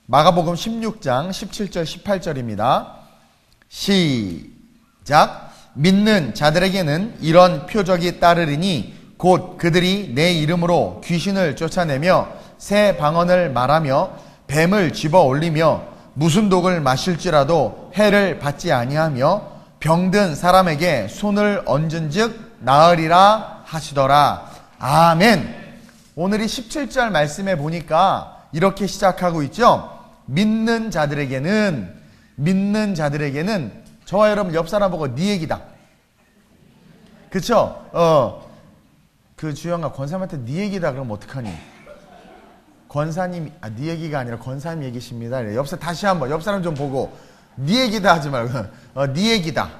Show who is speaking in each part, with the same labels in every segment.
Speaker 1: 마가복음 16장 17절 18절입니다. 시작. 믿는 자들에게는 이런 표적이 따르리니 곧 그들이 내 이름으로 귀신을 쫓아내며 새 방언을 말하며 뱀을 집어 올리며 무슨 독을 마실지라도 해를 받지 아니하며 병든 사람에게 손을 얹은즉 나으리라 하시더라. 아멘. 오늘이 17절 말씀에 보니까 이렇게 시작하고 있죠. 믿는 자들에게는 저와 여러분 옆 사람 보고 네 얘기다. 그쵸? 그 주영아 권사님한테 네 얘기다 그러면 어떡하니? 권사님, 네 얘기가 아니라 권사님 얘기십니다. 옆 사람 다시 한번 옆 사람 좀 보고 네 얘기다 하지 말고 네 얘기다.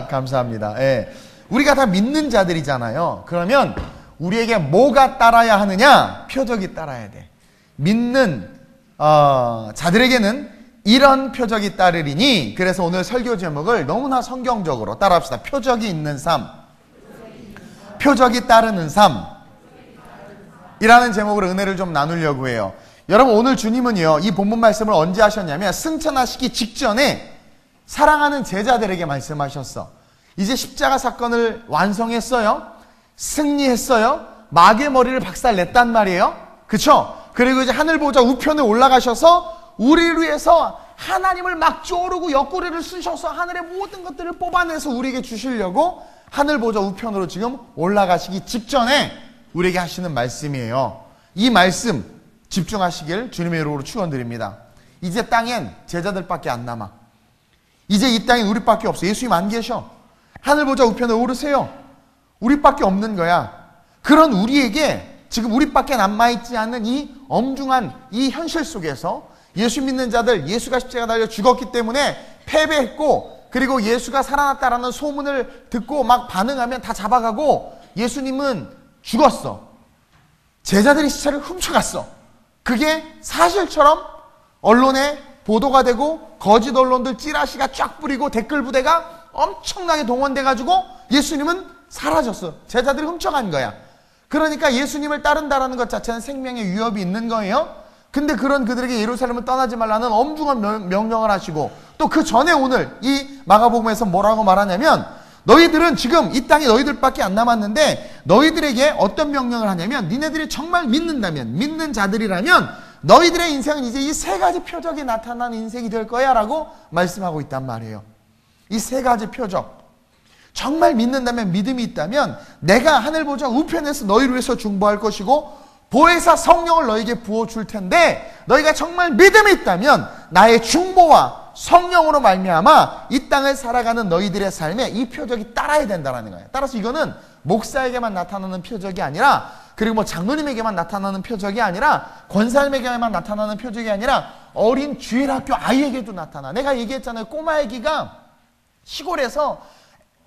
Speaker 1: 감사합니다. 예. 우리가 다 믿는 자들이잖아요. 그러면 우리에게 뭐가 따라야 하느냐? 표적이 따라야 돼. 믿는 자들에게는 이런 표적이 따르리니. 그래서 오늘 설교 제목을 너무나 성경적으로 따라합시다. 표적이 있는 삶, 표적이 따르는 삶 이라는 제목으로 은혜를 좀 나누려고 해요. 여러분 오늘 주님은요 이 본문 말씀을 언제 하셨냐면 승천하시기 직전에 사랑하는 제자들에게 말씀하셨어. 이제 십자가 사건을 완성했어요. 승리했어요. 마귀의 머리를 박살냈단 말이에요. 그쵸? 그리고 이제 하늘 보좌 우편에 올라가셔서 우리를 위해서 하나님을 막 쪼르고 옆구리를 쑤셔서 하늘의 모든 것들을 뽑아내서 우리에게 주시려고 하늘 보좌 우편으로 지금 올라가시기 직전에 우리에게 하시는 말씀이에요. 이 말씀 집중하시길 주님의 이름으로 축원드립니다. 이제 땅엔 제자들밖에 안 남아. 이제 이 땅엔 우리밖에 없어. 예수님 안 계셔. 하늘 보좌 우편에 오르세요. 우리밖에 없는 거야. 그런 우리에게 지금 우리밖에 남아있지 않는 이 엄중한 이 현실 속에서 예수 믿는 자들, 예수가 십자가 달려 죽었기 때문에 패배했고, 그리고 예수가 살아났다라는 소문을 듣고 막 반응하면 다 잡아가고 예수님은 죽었어. 제자들이 시체를 훔쳐갔어. 그게 사실처럼 언론에 보도가 되고 거짓 언론들 찌라시가 쫙 뿌리고 댓글 부대가 엄청나게 동원돼가지고 예수님은 사라졌어. 제자들이 훔쳐간 거야. 그러니까 예수님을 따른다라는 것 자체는 생명의 위협이 있는 거예요. 근데 그런 그들에게 예루살렘을 떠나지 말라는 엄중한 명령을 하시고, 또 그 전에 오늘 이 마가복음에서 뭐라고 말하냐면, 너희들은 지금 이 땅에 너희들밖에 안 남았는데 너희들에게 어떤 명령을 하냐면, 니네들이 정말 믿는다면, 믿는 자들이라면 너희들의 인생은 이제 이 세 가지 표적이 나타나는 인생이 될 거야 라고 말씀하고 있단 말이에요. 이 세 가지 표적, 정말 믿는다면, 믿음이 있다면 내가 하늘 보좌 우편에서 너희를 위해서 중보할 것이고 보혜사 성령을 너희에게 부어줄 텐데, 너희가 정말 믿음이 있다면 나의 중보와 성령으로 말미암아 이 땅을 살아가는 너희들의 삶에 이 표적이 따라야 된다는 거예요. 따라서 이거는 목사에게만 나타나는 표적이 아니라, 그리고 뭐 장로님에게만 나타나는 표적이 아니라, 권사님에게만 나타나는 표적이 아니라 어린 주일학교 아이에게도 나타나. 내가 얘기했잖아요. 꼬마 애기가 시골에서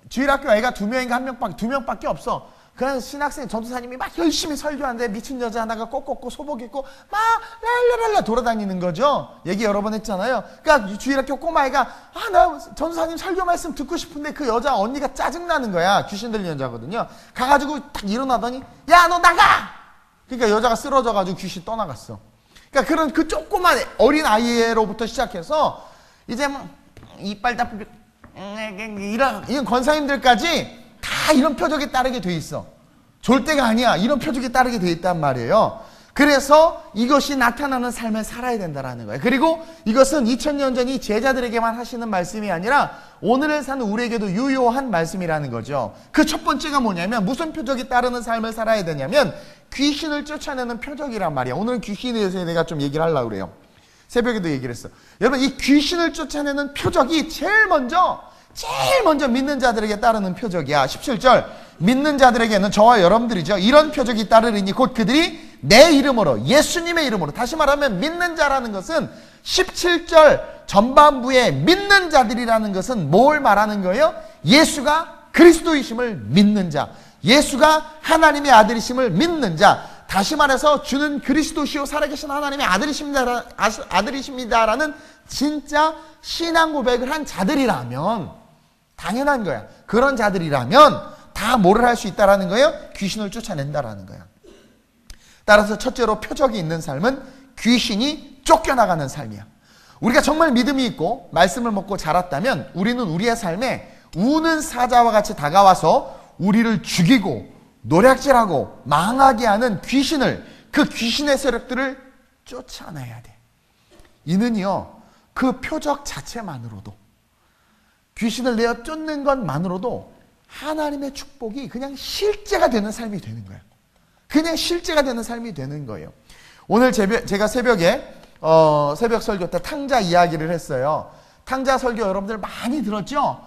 Speaker 1: 주일학교 애가 2명인가 2명밖에 없어. 그냥 신학생 전도사님이 막 열심히 설교하는데 미친 여자 하나가 꼬꼬꼬 소복 입고 막 랄랄랄라 돌아다니는 거죠. 얘기 여러 번 했잖아요. 그러니까 주일학교 꼬마애가 나 전도사님 설교 말씀 듣고 싶은데 그 여자 언니가 짜증나는 거야. 귀신 들린 여자거든요. 가가지고 딱 일어나더니 야 너 나가! 그러니까 여자가 쓰러져가지고 귀신 떠나갔어. 그러니까 그런 그 조그만 어린 아이로부터 시작해서 이제 뭐 이빨 다 이런 권사님들까지 다 이런 표적이 따르게 돼 있어. 졸대가 아니야. 이런 표적이 따르게 돼 있단 말이에요. 그래서 이것이 나타나는 삶을 살아야 된다는 거예요. 그리고 이것은 2000년 전 이 제자들에게만 하시는 말씀이 아니라 오늘을 사는 우리에게도 유효한 말씀이라는 거죠. 그 첫 번째가 뭐냐면, 무슨 표적이 따르는 삶을 살아야 되냐면 귀신을 쫓아내는 표적이란 말이야. 오늘은 귀신에 대해서 내가 좀 얘기를 하려고 그래요. 새벽에도 얘기를 했어. 여러분, 이 귀신을 쫓아내는 표적이 제일 먼저 믿는 자들에게 따르는 표적이야. 17절, 믿는 자들에게는, 저와 여러분들이죠, 이런 표적이 따르리니 곧 그들이 내 이름으로, 예수님의 이름으로. 다시 말하면 믿는 자라는 것은 17절 전반부에 믿는 자들이라는 것은 뭘 말하는 거예요? 예수가 그리스도이심을 믿는 자, 예수가 하나님의 아들이심을 믿는 자. 다시 말해서 주는 그리스도시요 살아계신 하나님의 아들이십니다라는 진짜 신앙 고백을 한 자들이라면, 당연한 거야. 그런 자들이라면 다 뭐를 할 수 있다라는 거예요? 귀신을 쫓아낸다라는 거야. 따라서 첫째로 표적이 있는 삶은 귀신이 쫓겨나가는 삶이야. 우리가 정말 믿음이 있고 말씀을 먹고 자랐다면 우리는 우리의 삶에 우는 사자와 같이 다가와서 우리를 죽이고 노략질하고 망하게 하는 귀신을, 그 귀신의 세력들을 쫓아내야 돼. 이는요, 그 표적 자체만으로도, 귀신을 내어 쫓는 것만으로도 하나님의 축복이 그냥 실제가 되는 삶이 되는 거예요. 그냥 실제가 되는 삶이 되는 거예요. 오늘 제가 새벽에 새벽 설교 때 탕자 이야기를 했어요. 탕자 설교 여러분들 많이 들었죠?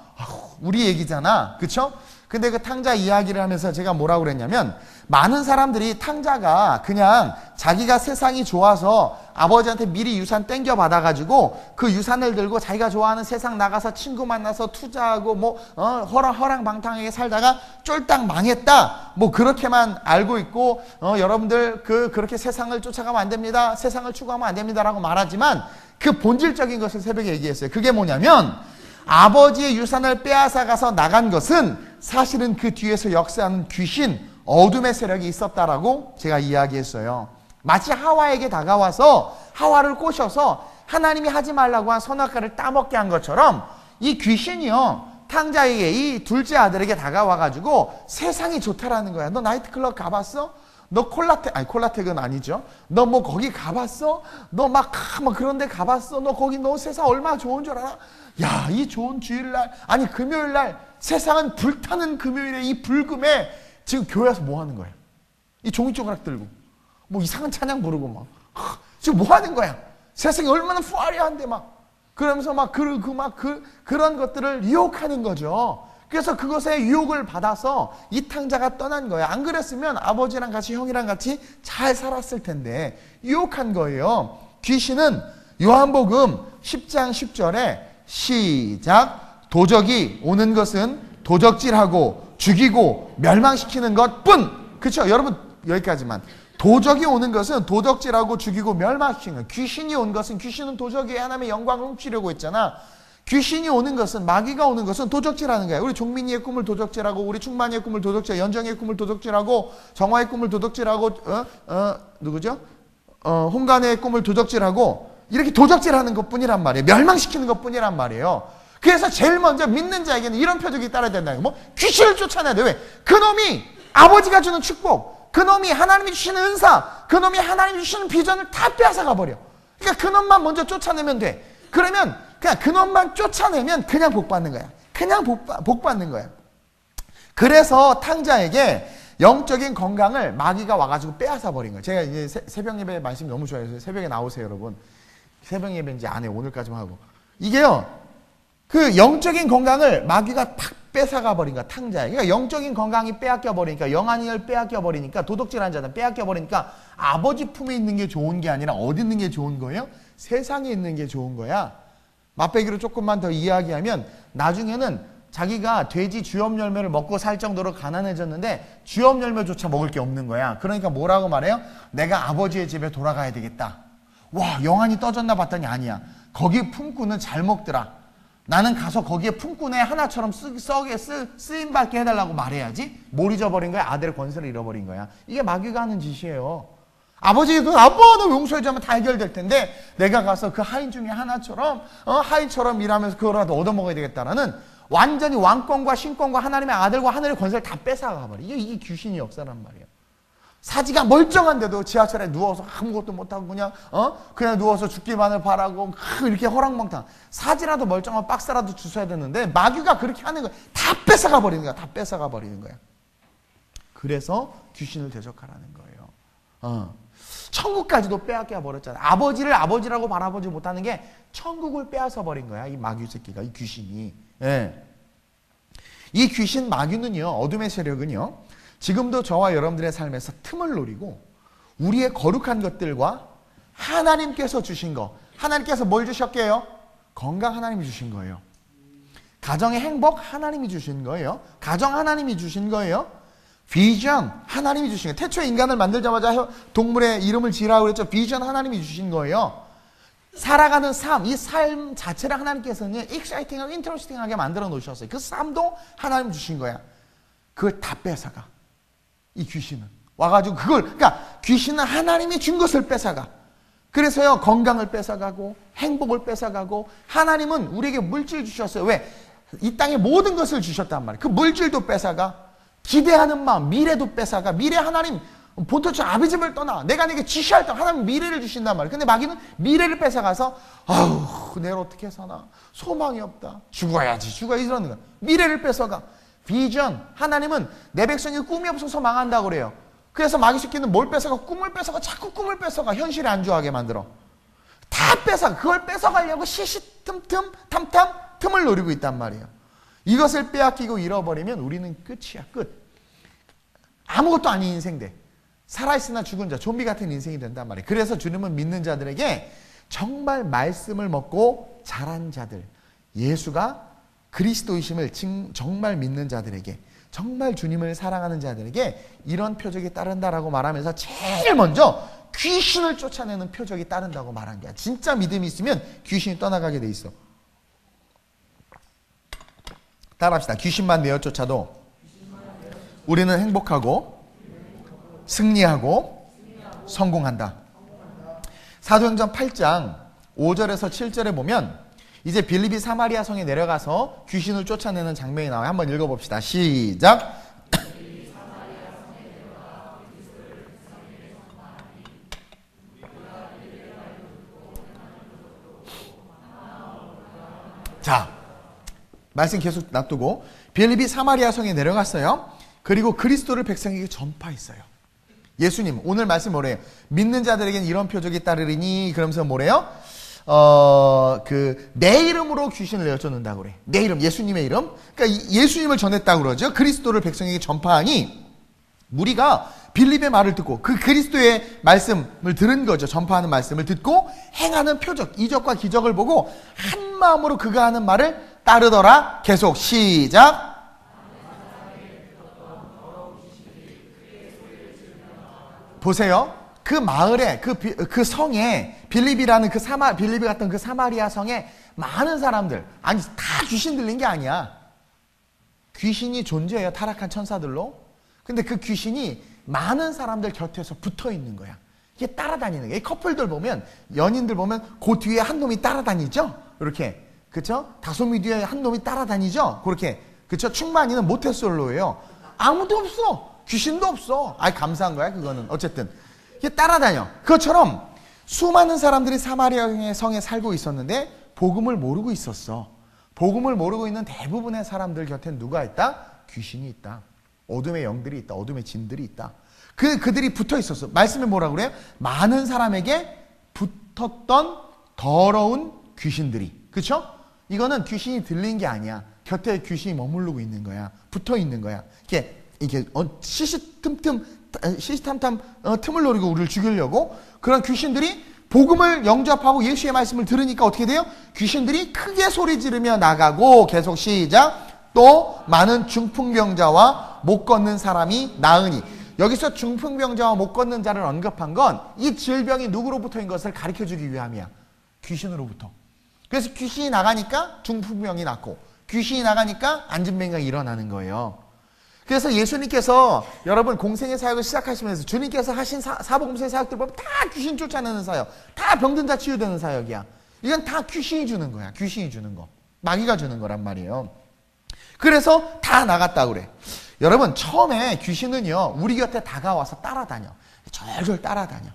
Speaker 1: 우리 얘기잖아, 그쵸? 근데 그 탕자 이야기를 하면서 제가 뭐라고 그랬냐면, 많은 사람들이 탕자가 그냥 자기가 세상이 좋아서 아버지한테 미리 유산 땡겨 받아가지고 그 유산을 들고 자기가 좋아하는 세상 나가서 친구 만나서 투자하고 허랑방탕하게 살다가 쫄딱 망했다, 뭐 그렇게만 알고 있고, 여러분들 그렇게 세상을 쫓아가면 안 됩니다, 세상을 추구하면 안 됩니다라고 말하지만, 그 본질적인 것을 새벽에 얘기했어요. 그게 뭐냐면, 아버지의 유산을 빼앗아 가서 나간 것은 사실은 그 뒤에서 역사하는 귀신, 어둠의 세력이 있었다라고 제가 이야기했어요. 마치 하와에게 다가와서 하와를 꼬셔서 하나님이 하지 말라고 한 선악과를 따먹게 한 것처럼, 이 귀신이요, 탕자에게, 이 둘째 아들에게 다가와가지고 세상이 좋다라는 거야. 너 나이트클럽 가봤어? 너 콜라텍은 아니죠. 너 뭐 거기 가봤어? 너 막 그런 데 가봤어? 너 거기 너 세상 얼마나 좋은 줄 알아? 야, 이 좋은 주일날, 아니 금요일날, 세상은 불타는 금요일에 이 불금에 지금 교회에서 뭐 하는 거야? 이 종이조각 들고 뭐 이상한 찬양 부르고 막 지금 뭐 하는 거야? 세상이 얼마나 푸아리한데 막 그러면서 그런 것들을 유혹하는 거죠. 그래서 그것에 유혹을 받아서 이 탕자가 떠난 거예요. 안 그랬으면 아버지랑 같이, 형이랑 같이 잘 살았을 텐데 유혹한 거예요. 귀신은 요한복음 10장 10절에 시작, 도적이 오는 것은 도적질하고 죽이고 멸망시키는 것뿐. 그렇죠? 여러분, 여기까지만. 도적이 오는 것은 도적질하고 죽이고 멸망시키는 것. 귀신이 온 것은, 귀신은 도적이 하나님의 영광을 훔치려고 했잖아. 귀신이 오는 것은, 마귀가 오는 것은 도적질하는 거야. 우리 종민이의 꿈을 도적질하고, 우리 충만이의 꿈을 도적질, 연정의 꿈을 도적질하고, 정화의 꿈을 도적질하고, 누구죠? 홍간의 꿈을 도적질하고, 이렇게 도적질하는 것뿐이란 말이에요. 멸망시키는 것뿐이란 말이에요. 그래서 제일 먼저 믿는 자에게는 이런 표적이 따라야 된다는 거예요. 뭐? 귀신을 쫓아내야 돼. 왜? 그놈이 아버지가 주는 축복, 그놈이 하나님이 주시는 은사, 그놈이 하나님이 주시는 비전을 다 빼앗아가 버려. 그러니까 그놈만 먼저 쫓아내면 돼. 그러면 그냥 그놈만 쫓아내면 그냥 복 받는 거야. 그냥 복 받는 거야. 그래서 탕자에게 영적인 건강을 마귀가 와가지고 빼앗아 버린 거예요. 제가 이제 새벽 예배 말씀 너무 좋아해서 새벽에 나오세요, 여러분. 새벽 예배 이제 안 해. 오늘까지만 하고. 이게요, 그 영적인 건강을 마귀가 탁 뺏어가 버린 거야, 탕자에. 그러니까 영적인 건강이 빼앗겨 버리니까, 영안을 빼앗겨 버리니까, 도둑질한 자는 빼앗겨 버리니까 아버지 품에 있는 게 좋은 게 아니라 어디 있는 게 좋은 거예요? 세상에 있는 게 좋은 거야. 맛배기로 조금만 더 이야기하면 나중에는 자기가 돼지 주엽 열매를 먹고 살 정도로 가난해졌는데 주엽 열매조차 먹을 게 없는 거야. 그러니까 뭐라고 말해요? 내가 아버지의 집에 돌아가야 되겠다. 와, 영안이 떠졌나 봤더니 아니야. 거기 품꾼은 잘 먹더라. 나는 가서 거기에 품꾼의 하나처럼 쓰임받게 해달라고 말해야지. 뭘 잊어버린 거야? 아들의 권세를 잃어버린 거야. 이게 마귀가 하는 짓이에요. 아버지도 아빠 너 용서해주면 다 해결될 텐데 내가 가서 그 하인 중에 하나처럼 하인처럼 일하면서 그거라도 얻어먹어야 되겠다라는 완전히 왕권과 신권과 하나님의 아들과 하늘의 권세를 다 뺏어가 버려. 이게 귀신의 역사란 말이에요. 사지가 멀쩡한데도 지하철에 누워서 아무것도 못하고 그냥 누워서 죽기만을 바라고 이렇게 허랑방탕. 사지라도 멀쩡한 박스라도 주셔야 되는데 마귀가 그렇게 하는 거야. 다 뺏어가 버리는 거야. 다 뺏어가 버리는 거야. 그래서 귀신을 대적하라는 거예요. 천국까지도 빼앗겨 버렸잖아. 아버지를 아버지라고 바라보지 못하는 게 천국을 빼앗아 버린 거야. 이 마귀 새끼가, 이 귀신이. 예. 이 귀신 마귀는요, 어둠의 세력은요, 지금도 저와 여러분들의 삶에서 틈을 노리고 우리의 거룩한 것들과 하나님께서 주신 거, 하나님께서 뭘 주셨게요? 건강 하나님이 주신 거예요. 가정의 행복 하나님이 주신 거예요. 가정 하나님이 주신 거예요. 비전 하나님이 주신 거예요. 태초에 인간을 만들자마자 동물의 이름을 지으라고 그랬죠. 비전 하나님이 주신 거예요. 살아가는 삶, 이 삶 자체를 하나님께서는 익사이팅하고 인터레스팅하게 만들어 놓으셨어요. 그 삶도 하나님 주신 거야. 그걸 다 뺏어가. 이 귀신은 와가지고 그러니까 귀신은 하나님이 준 것을 뺏어가. 그래서요, 건강을 뺏어가고 행복을 뺏어가고, 하나님은 우리에게 물질 주셨어요. 왜? 이 땅에 모든 것을 주셨단 말이에요. 그 물질도 뺏어가, 기대하는 마음, 미래도 뺏어가. 미래 하나님 본토주 아비집을 떠나 내가 내게 지시할 때 하나님 미래를 주신단 말이에요. 근데 마귀는 미래를 뺏어가서 아우 내일 어떻게 사나, 소망이 없다, 죽어야지 이러는 거야. 미래를 뺏어가. 비전, 하나님은 내 백성이 꿈이 없어서 망한다고 그래요. 그래서 마귀 새끼는 뭘 뺏어가? 꿈을 뺏어가. 자꾸 꿈을 뺏어가. 현실에 안주하게 만들어. 다 뺏어가. 그걸 뺏어가려고 시시틈틈 탐탐 틈을 노리고 있단 말이에요. 이것을 빼앗기고 잃어버리면 우리는 끝이야. 끝. 아무것도 아닌 인생 돼. 살아있으나 죽은 자, 좀비 같은 인생이 된단 말이에요. 그래서 주님은 믿는 자들에게 정말 말씀을 먹고 자란 자들, 예수가 그리스도이심을 정말 믿는 자들에게, 정말 주님을 사랑하는 자들에게 이런 표적이 따른다라고 말하면서 제일 먼저 귀신을 쫓아내는 표적이 따른다고 말한 거야. 진짜 믿음이 있으면 귀신이 떠나가게 돼 있어. 따라합시다. 귀신만 내어 쫓아도 우리는 행복하고 승리하고 성공한다. 사도행전 8장 5절에서 7절에 보면 이제 빌립이 사마리아 성에 내려가서 귀신을 쫓아내는 장면이 나와요. 한번 읽어봅시다. 시작. 자, 말씀 계속 놔두고 빌립이 사마리아 성에 내려갔어요. 그리고 그리스도를 백성에게 전파했어요. 예수님, 오늘 말씀 뭐래요? 믿는 자들에게는 이런 표적이 따르리니, 그러면서 뭐래요? 내 이름으로 귀신을 내어쫓는다고 그래. 내 이름, 예수님의 이름. 그러니까 예수님을 전했다고 그러죠. 그리스도를 백성에게 전파하니, 우리가 빌립의 말을 듣고 그 그리스도의 말씀을 들은 거죠. 전파하는 말씀을 듣고 행하는 표적, 이적과 기적을 보고 한 마음으로 그가 하는 말을 따르더라. 계속 시작. 보세요. 그 마을에, 그 성에, 빌립이라는 빌립이 같은 그 사마리아 성에 많은 사람들, 아니, 다 귀신 들린 게 아니야. 귀신이 존재해요. 타락한 천사들로. 근데 그 귀신이 많은 사람들 곁에서 붙어 있는 거야. 이게 따라다니는 거야. 이 커플들 보면, 연인들 보면, 그 뒤에 한 놈이 따라다니죠? 이렇게. 그쵸? 다솜이 뒤에 한 놈이 따라다니죠? 그렇게. 그쵸? 충만이는 모태솔로예요. 아무도 없어. 귀신도 없어. 아이, 감사한 거야, 그거는. 어쨌든. 이게 따라다녀. 그것처럼 수많은 사람들이 사마리아 성에 살고 있었는데 복음을 모르고 있었어. 복음을 모르고 있는 대부분의 사람들 곁엔 누가 있다? 귀신이 있다. 어둠의 영들이 있다. 어둠의 진들이 있다. 그들이 붙어 있었어. 말씀에 뭐라고 그래요? 많은 사람에게 붙었던 더러운 귀신들이. 그쵸? 이거는 귀신이 들린 게 아니야. 곁에 귀신이 머무르고 있는 거야. 붙어 있는 거야. 이게 시시탐탐 틈을 노리고 우리를 죽이려고 그런 귀신들이 복음을 영접하고 예수의 말씀을 들으니까 어떻게 돼요? 귀신들이 크게 소리 지르며 나가고, 계속 시작. 또 많은 중풍병자와 못 걷는 사람이 나으니. 여기서 중풍병자와 못 걷는 자를 언급한 건 이 질병이 누구로부터인 것을 가르쳐주기 위함이야. 귀신으로부터. 그래서 귀신이 나가니까 중풍병이 낫고, 귀신이 나가니까 안진병이 일어나는 거예요. 그래서 예수님께서 여러분 공생의 사역을 시작하시면서 주님께서 하신 사복음서의 사역들 보면 다 귀신 쫓아내는 사역, 다 병든 자 치유되는 사역이야. 이건 다 귀신이 주는 거야. 귀신이 주는 거. 마귀가 주는 거란 말이에요. 그래서 다 나갔다고 그래. 여러분, 처음에 귀신은요, 우리 곁에 다가와서 따라다녀. 절절 따라다녀.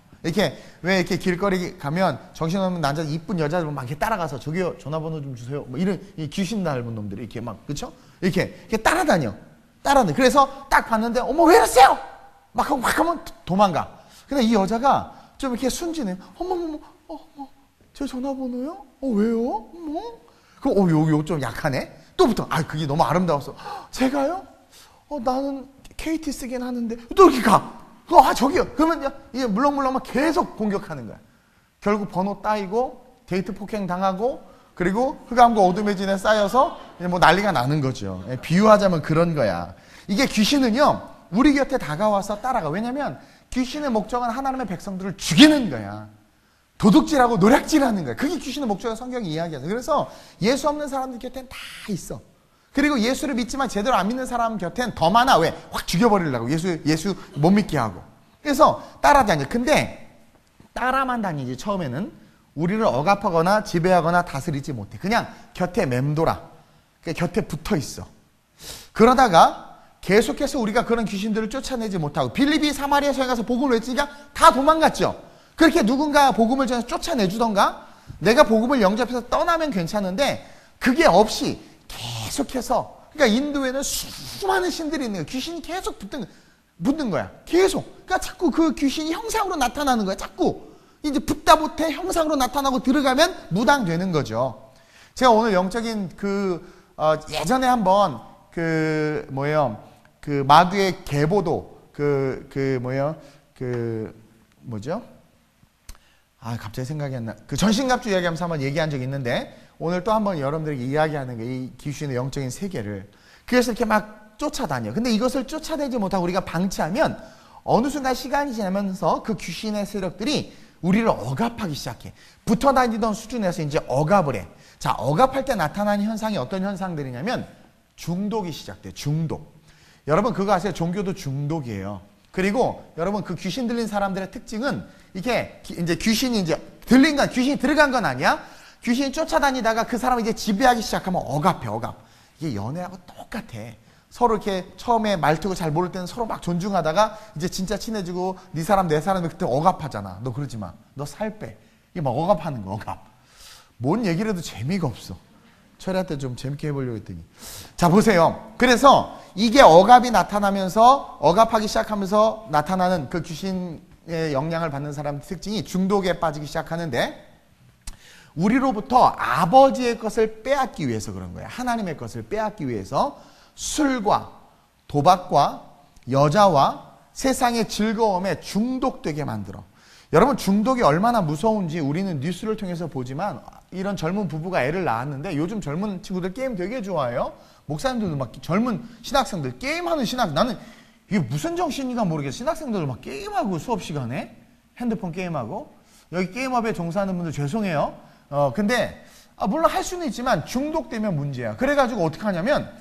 Speaker 1: 왜 이렇게 길거리 가면 정신없는 남자, 이쁜 여자들 막 이렇게 따라가서, 저기요, 전화번호 좀 주세요. 뭐 이런 귀신 닮은 놈들이 이렇게 막, 그쵸? 이렇게 따라다녀. 그래서 딱 봤는데, 어머, 왜 이러세요? 막 하면 도망가. 근데 이 여자가 좀 이렇게 순진해. 어머, 제 전화번호요? 왜요? 어머? 요거 좀 약하네? 또부터, 그게 너무 아름다웠어. 제가요? 나는 KT 쓰긴 하는데, 또 이렇게 가. 저기요. 그러면 이게 물렁물렁 막 계속 공격하는 거야. 결국 번호 따이고, 데이트 폭행 당하고, 그리고 흑암과 어둠의 진에 쌓여서 뭐 난리가 나는 거죠. 비유하자면 그런 거야. 이게 귀신은요, 우리 곁에 다가와서 따라가. 왜냐면 귀신의 목적은 하나님의 백성들을 죽이는 거야. 도둑질하고 노략질하는 거야. 그게 귀신의 목적을 성경이 이야기하죠. 그래서 예수 없는 사람들 곁엔 다 있어. 그리고 예수를 믿지만 제대로 안 믿는 사람 곁엔 더 많아. 왜? 확 죽여버리려고. 예수 못 믿게 하고. 그래서 따라다녀. 근데 따라만 다니지. 처음에는 우리를 억압하거나 지배하거나 다스리지 못해. 그냥 곁에 맴돌아. 그러니까 곁에 붙어 있어. 그러다가 계속해서 우리가 그런 귀신들을 쫓아내지 못하고 빌립이 사마리아 성에 가서 복음을 외치니까 다 도망갔죠. 그렇게 누군가 복음을 전해서 쫓아내주던가 내가 복음을 영접해서 떠나면 괜찮은데 그게 없이 계속해서, 그러니까 인도에는 수많은 신들이 있는 거야. 귀신이 계속 붙는 거야. 계속. 그러니까 자꾸 그 귀신이 형상으로 나타나는 거야. 자꾸. 이제 붙다 못해 형상으로 나타나고 들어가면 무당되는 거죠. 제가 오늘 영적인 예전에 한번 마귀의 계보도 갑자기 생각이 안 나. 전신갑주 이야기하면서 한번 얘기한 적이 있는데 오늘 또 한번 여러분들에게 이야기하는 게 이 귀신의 영적인 세계를. 그래서 이렇게 막 쫓아다녀. 근데 이것을 쫓아내지 못하고 우리가 방치하면 어느 순간 시간이 지나면서 그 귀신의 세력들이 우리를 억압하기 시작해. 붙어 다니던 수준에서 이제 억압을 해. 자, 억압할 때 나타나는 현상이 어떤 현상들이냐면 중독이 시작돼. 중독. 여러분 그거 아세요? 종교도 중독이에요. 그리고 여러분 그 귀신 들린 사람들의 특징은 이게 이제 귀신이 귀신이 들어간 건 아니야. 귀신이 쫓아다니다가 그 사람을 이제 지배하기 시작하면 억압해. 이게 연애하고 똑같아. 서로 이렇게 처음에 말투고 잘 모를 때는 서로 막 존중하다가 이제 진짜 친해지고 네 사람 내 사람이 그때 억압하잖아. 너 그러지 마. 너 살 빼. 이게 막 억압하는 거. 억압. 뭔 얘기를 해도 재미가 없어. 철야때 좀 재밌게 해보려고 했더니. 자, 보세요. 그래서 이게 억압이 나타나면서 억압하기 시작하면서 나타나는 그 귀신의 영향을 받는 사람의 특징이 중독에 빠지기 시작하는데 우리로부터 아버지의 것을 빼앗기 위해서 그런 거예요. 하나님의 것을 빼앗기 위해서 술과 도박과 여자와 세상의 즐거움에 중독되게 만들어. 여러분 중독이 얼마나 무서운지 우리는 뉴스를 통해서 보지만 이런 젊은 부부가 애를 낳았는데 요즘 젊은 친구들 게임 되게 좋아해요. 목사님들도 막 젊은 신학생들 게임하는 나는 이게 무슨 정신인가 모르겠어. 신학생들 막 게임하고 수업 시간에 핸드폰 게임하고. 여기 게임업에 종사하는 분들 죄송해요. 근데 물론 할 수는 있지만 중독되면 문제야. 그래가지고 어떻게 하냐면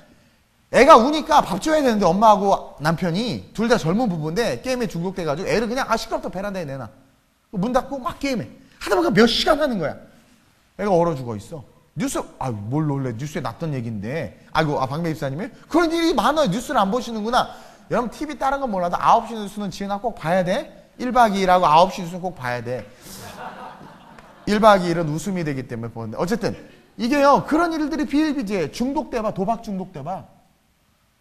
Speaker 1: 애가 우니까 밥 줘야 되는데 엄마하고 남편이 둘 다 젊은 부부인데 게임에 중독돼가지고 애를 그냥 시끄럽다 베란다에 내놔. 문 닫고 막 게임해. 하다 보니까 몇 시간 하는 거야. 애가 얼어 죽어 있어. 뉴스, 뭘 놀래. 뉴스에 났던 얘기인데. 박매 집사님이? 그런 일이 많아요. 뉴스를 안 보시는구나. 여러분 TV 다른 건 몰라도 9시 뉴스는 지은아 꼭 봐야 돼. 1박 2일하고 9시 뉴스는 꼭 봐야 돼. 1박 2일은 웃음이 되기 때문에 보는데. 어쨌든 이게요. 그런 일들이 비일비재해. 중독돼봐. 도박 중독돼봐.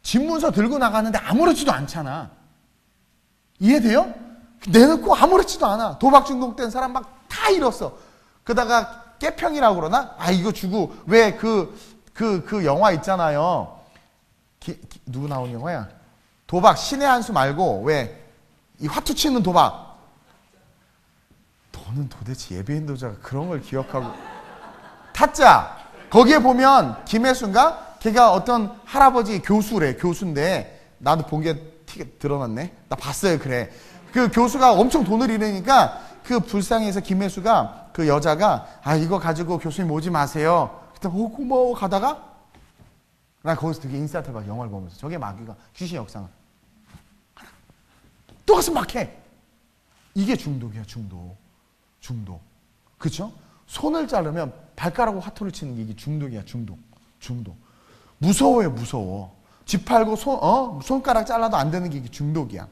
Speaker 1: 집문서 들고 나가는데 아무렇지도 않잖아. 이해돼요? 내놓고 아무렇지도 않아. 도박 중독된 사람 막 다 잃었어. 그러다가 깨평이라고 그러나? 이거 주고 왜 그 영화 있잖아요. 누구 나온 영화야? 도박 신의 한 수 말고 왜 이 화투 치는 도박. 너는 도대체 예배인도자가 그런 걸 기억하고. 타짜. 거기에 보면 김혜수인가? 걔가 어떤 할아버지 교수래. 교수인데 나도 본 게 드러났네. 나 봤어요. 그래. 그 교수가 엄청 돈을 잃으니까 그 불쌍해서 김혜수가 그 여자가 이거 가지고 교수님 오지 마세요. 그때 고마워 가다가 나 거기서 되게 인사이트 봐. 영화를 보면서 저게 마귀가 귀신 역상을 또 가서 막 해. 이게 중독이야. 중독. 그쵸? 손을 자르면 발가락으로 화투를 치는 게 이게 중독이야. 중독. 무서워요. 무서워. 집 팔고 손가락 잘라도 안 되는 게 이게 중독이야.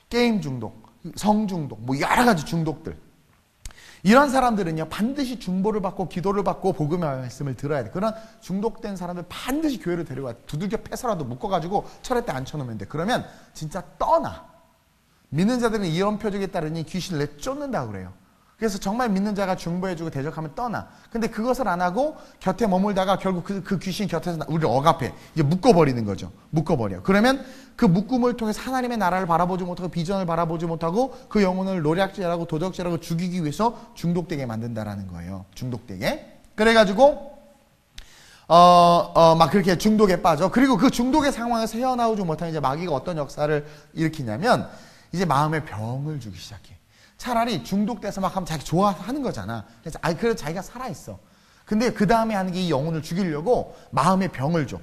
Speaker 1: 게임 중독, 성 중독, 여러 가지 중독들. 이런 사람들은요 반드시 중보를 받고 기도를 받고 복음의 말씀을 들어야 돼. 그런 중독된 사람들 반드시 교회로 데려와. 두들겨 패서라도 묶어가지고 철회 때 앉혀놓으면 돼. 그러면 진짜 떠나. 믿는 자들은 이런 표적에 따르니 귀신을 내쫓는다고 그래요. 그래서 정말 믿는 자가 중보해주고 대적하면 떠나. 근데 그것을 안 하고 곁에 머물다가 결국 그 귀신 곁에서 우리를 억압해. 이제 묶어버리는 거죠. 묶어버려. 그러면 그 묶음을 통해서 하나님의 나라를 바라보지 못하고 비전을 바라보지 못하고 그 영혼을 노략질하고 도적질하고 죽이기 위해서 중독되게 만든다라는 거예요. 중독되게. 그래가지고 막 그렇게 중독에 빠져. 그리고 그 중독의 상황에서 헤어나오지 못하는 이제 마귀가 어떤 역사를 일으키냐면 이제 마음의 병을 주기 시작해. 차라리 중독돼서 막 하면 자기 좋아서 하는 거잖아. 그래서 자기가 살아있어. 근데 그 다음에 하는 게 이 영혼을 죽이려고 마음의 병을 줘.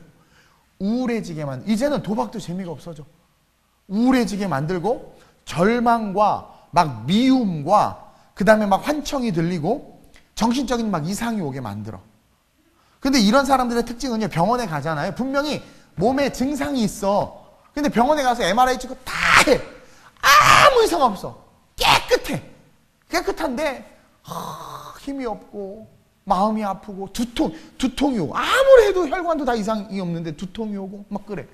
Speaker 1: 우울해지게 이제는 도박도 재미가 없어져. 우울해지게 만들고 절망과 막 미움과 그 다음에 막 환청이 들리고 정신적인 막 이상이 오게 만들어. 근데 이런 사람들의 특징은요, 병원에 가잖아요. 분명히 몸에 증상이 있어. 근데 병원에 가서 MRI 찍고 다 해. 아무 이상 없어. 깨끗해. 깨끗한데 힘이 없고 마음이 아프고 두통이 오고, 아무리 해도 혈관도 다 이상이 없는데 두통이 오고 막 그래.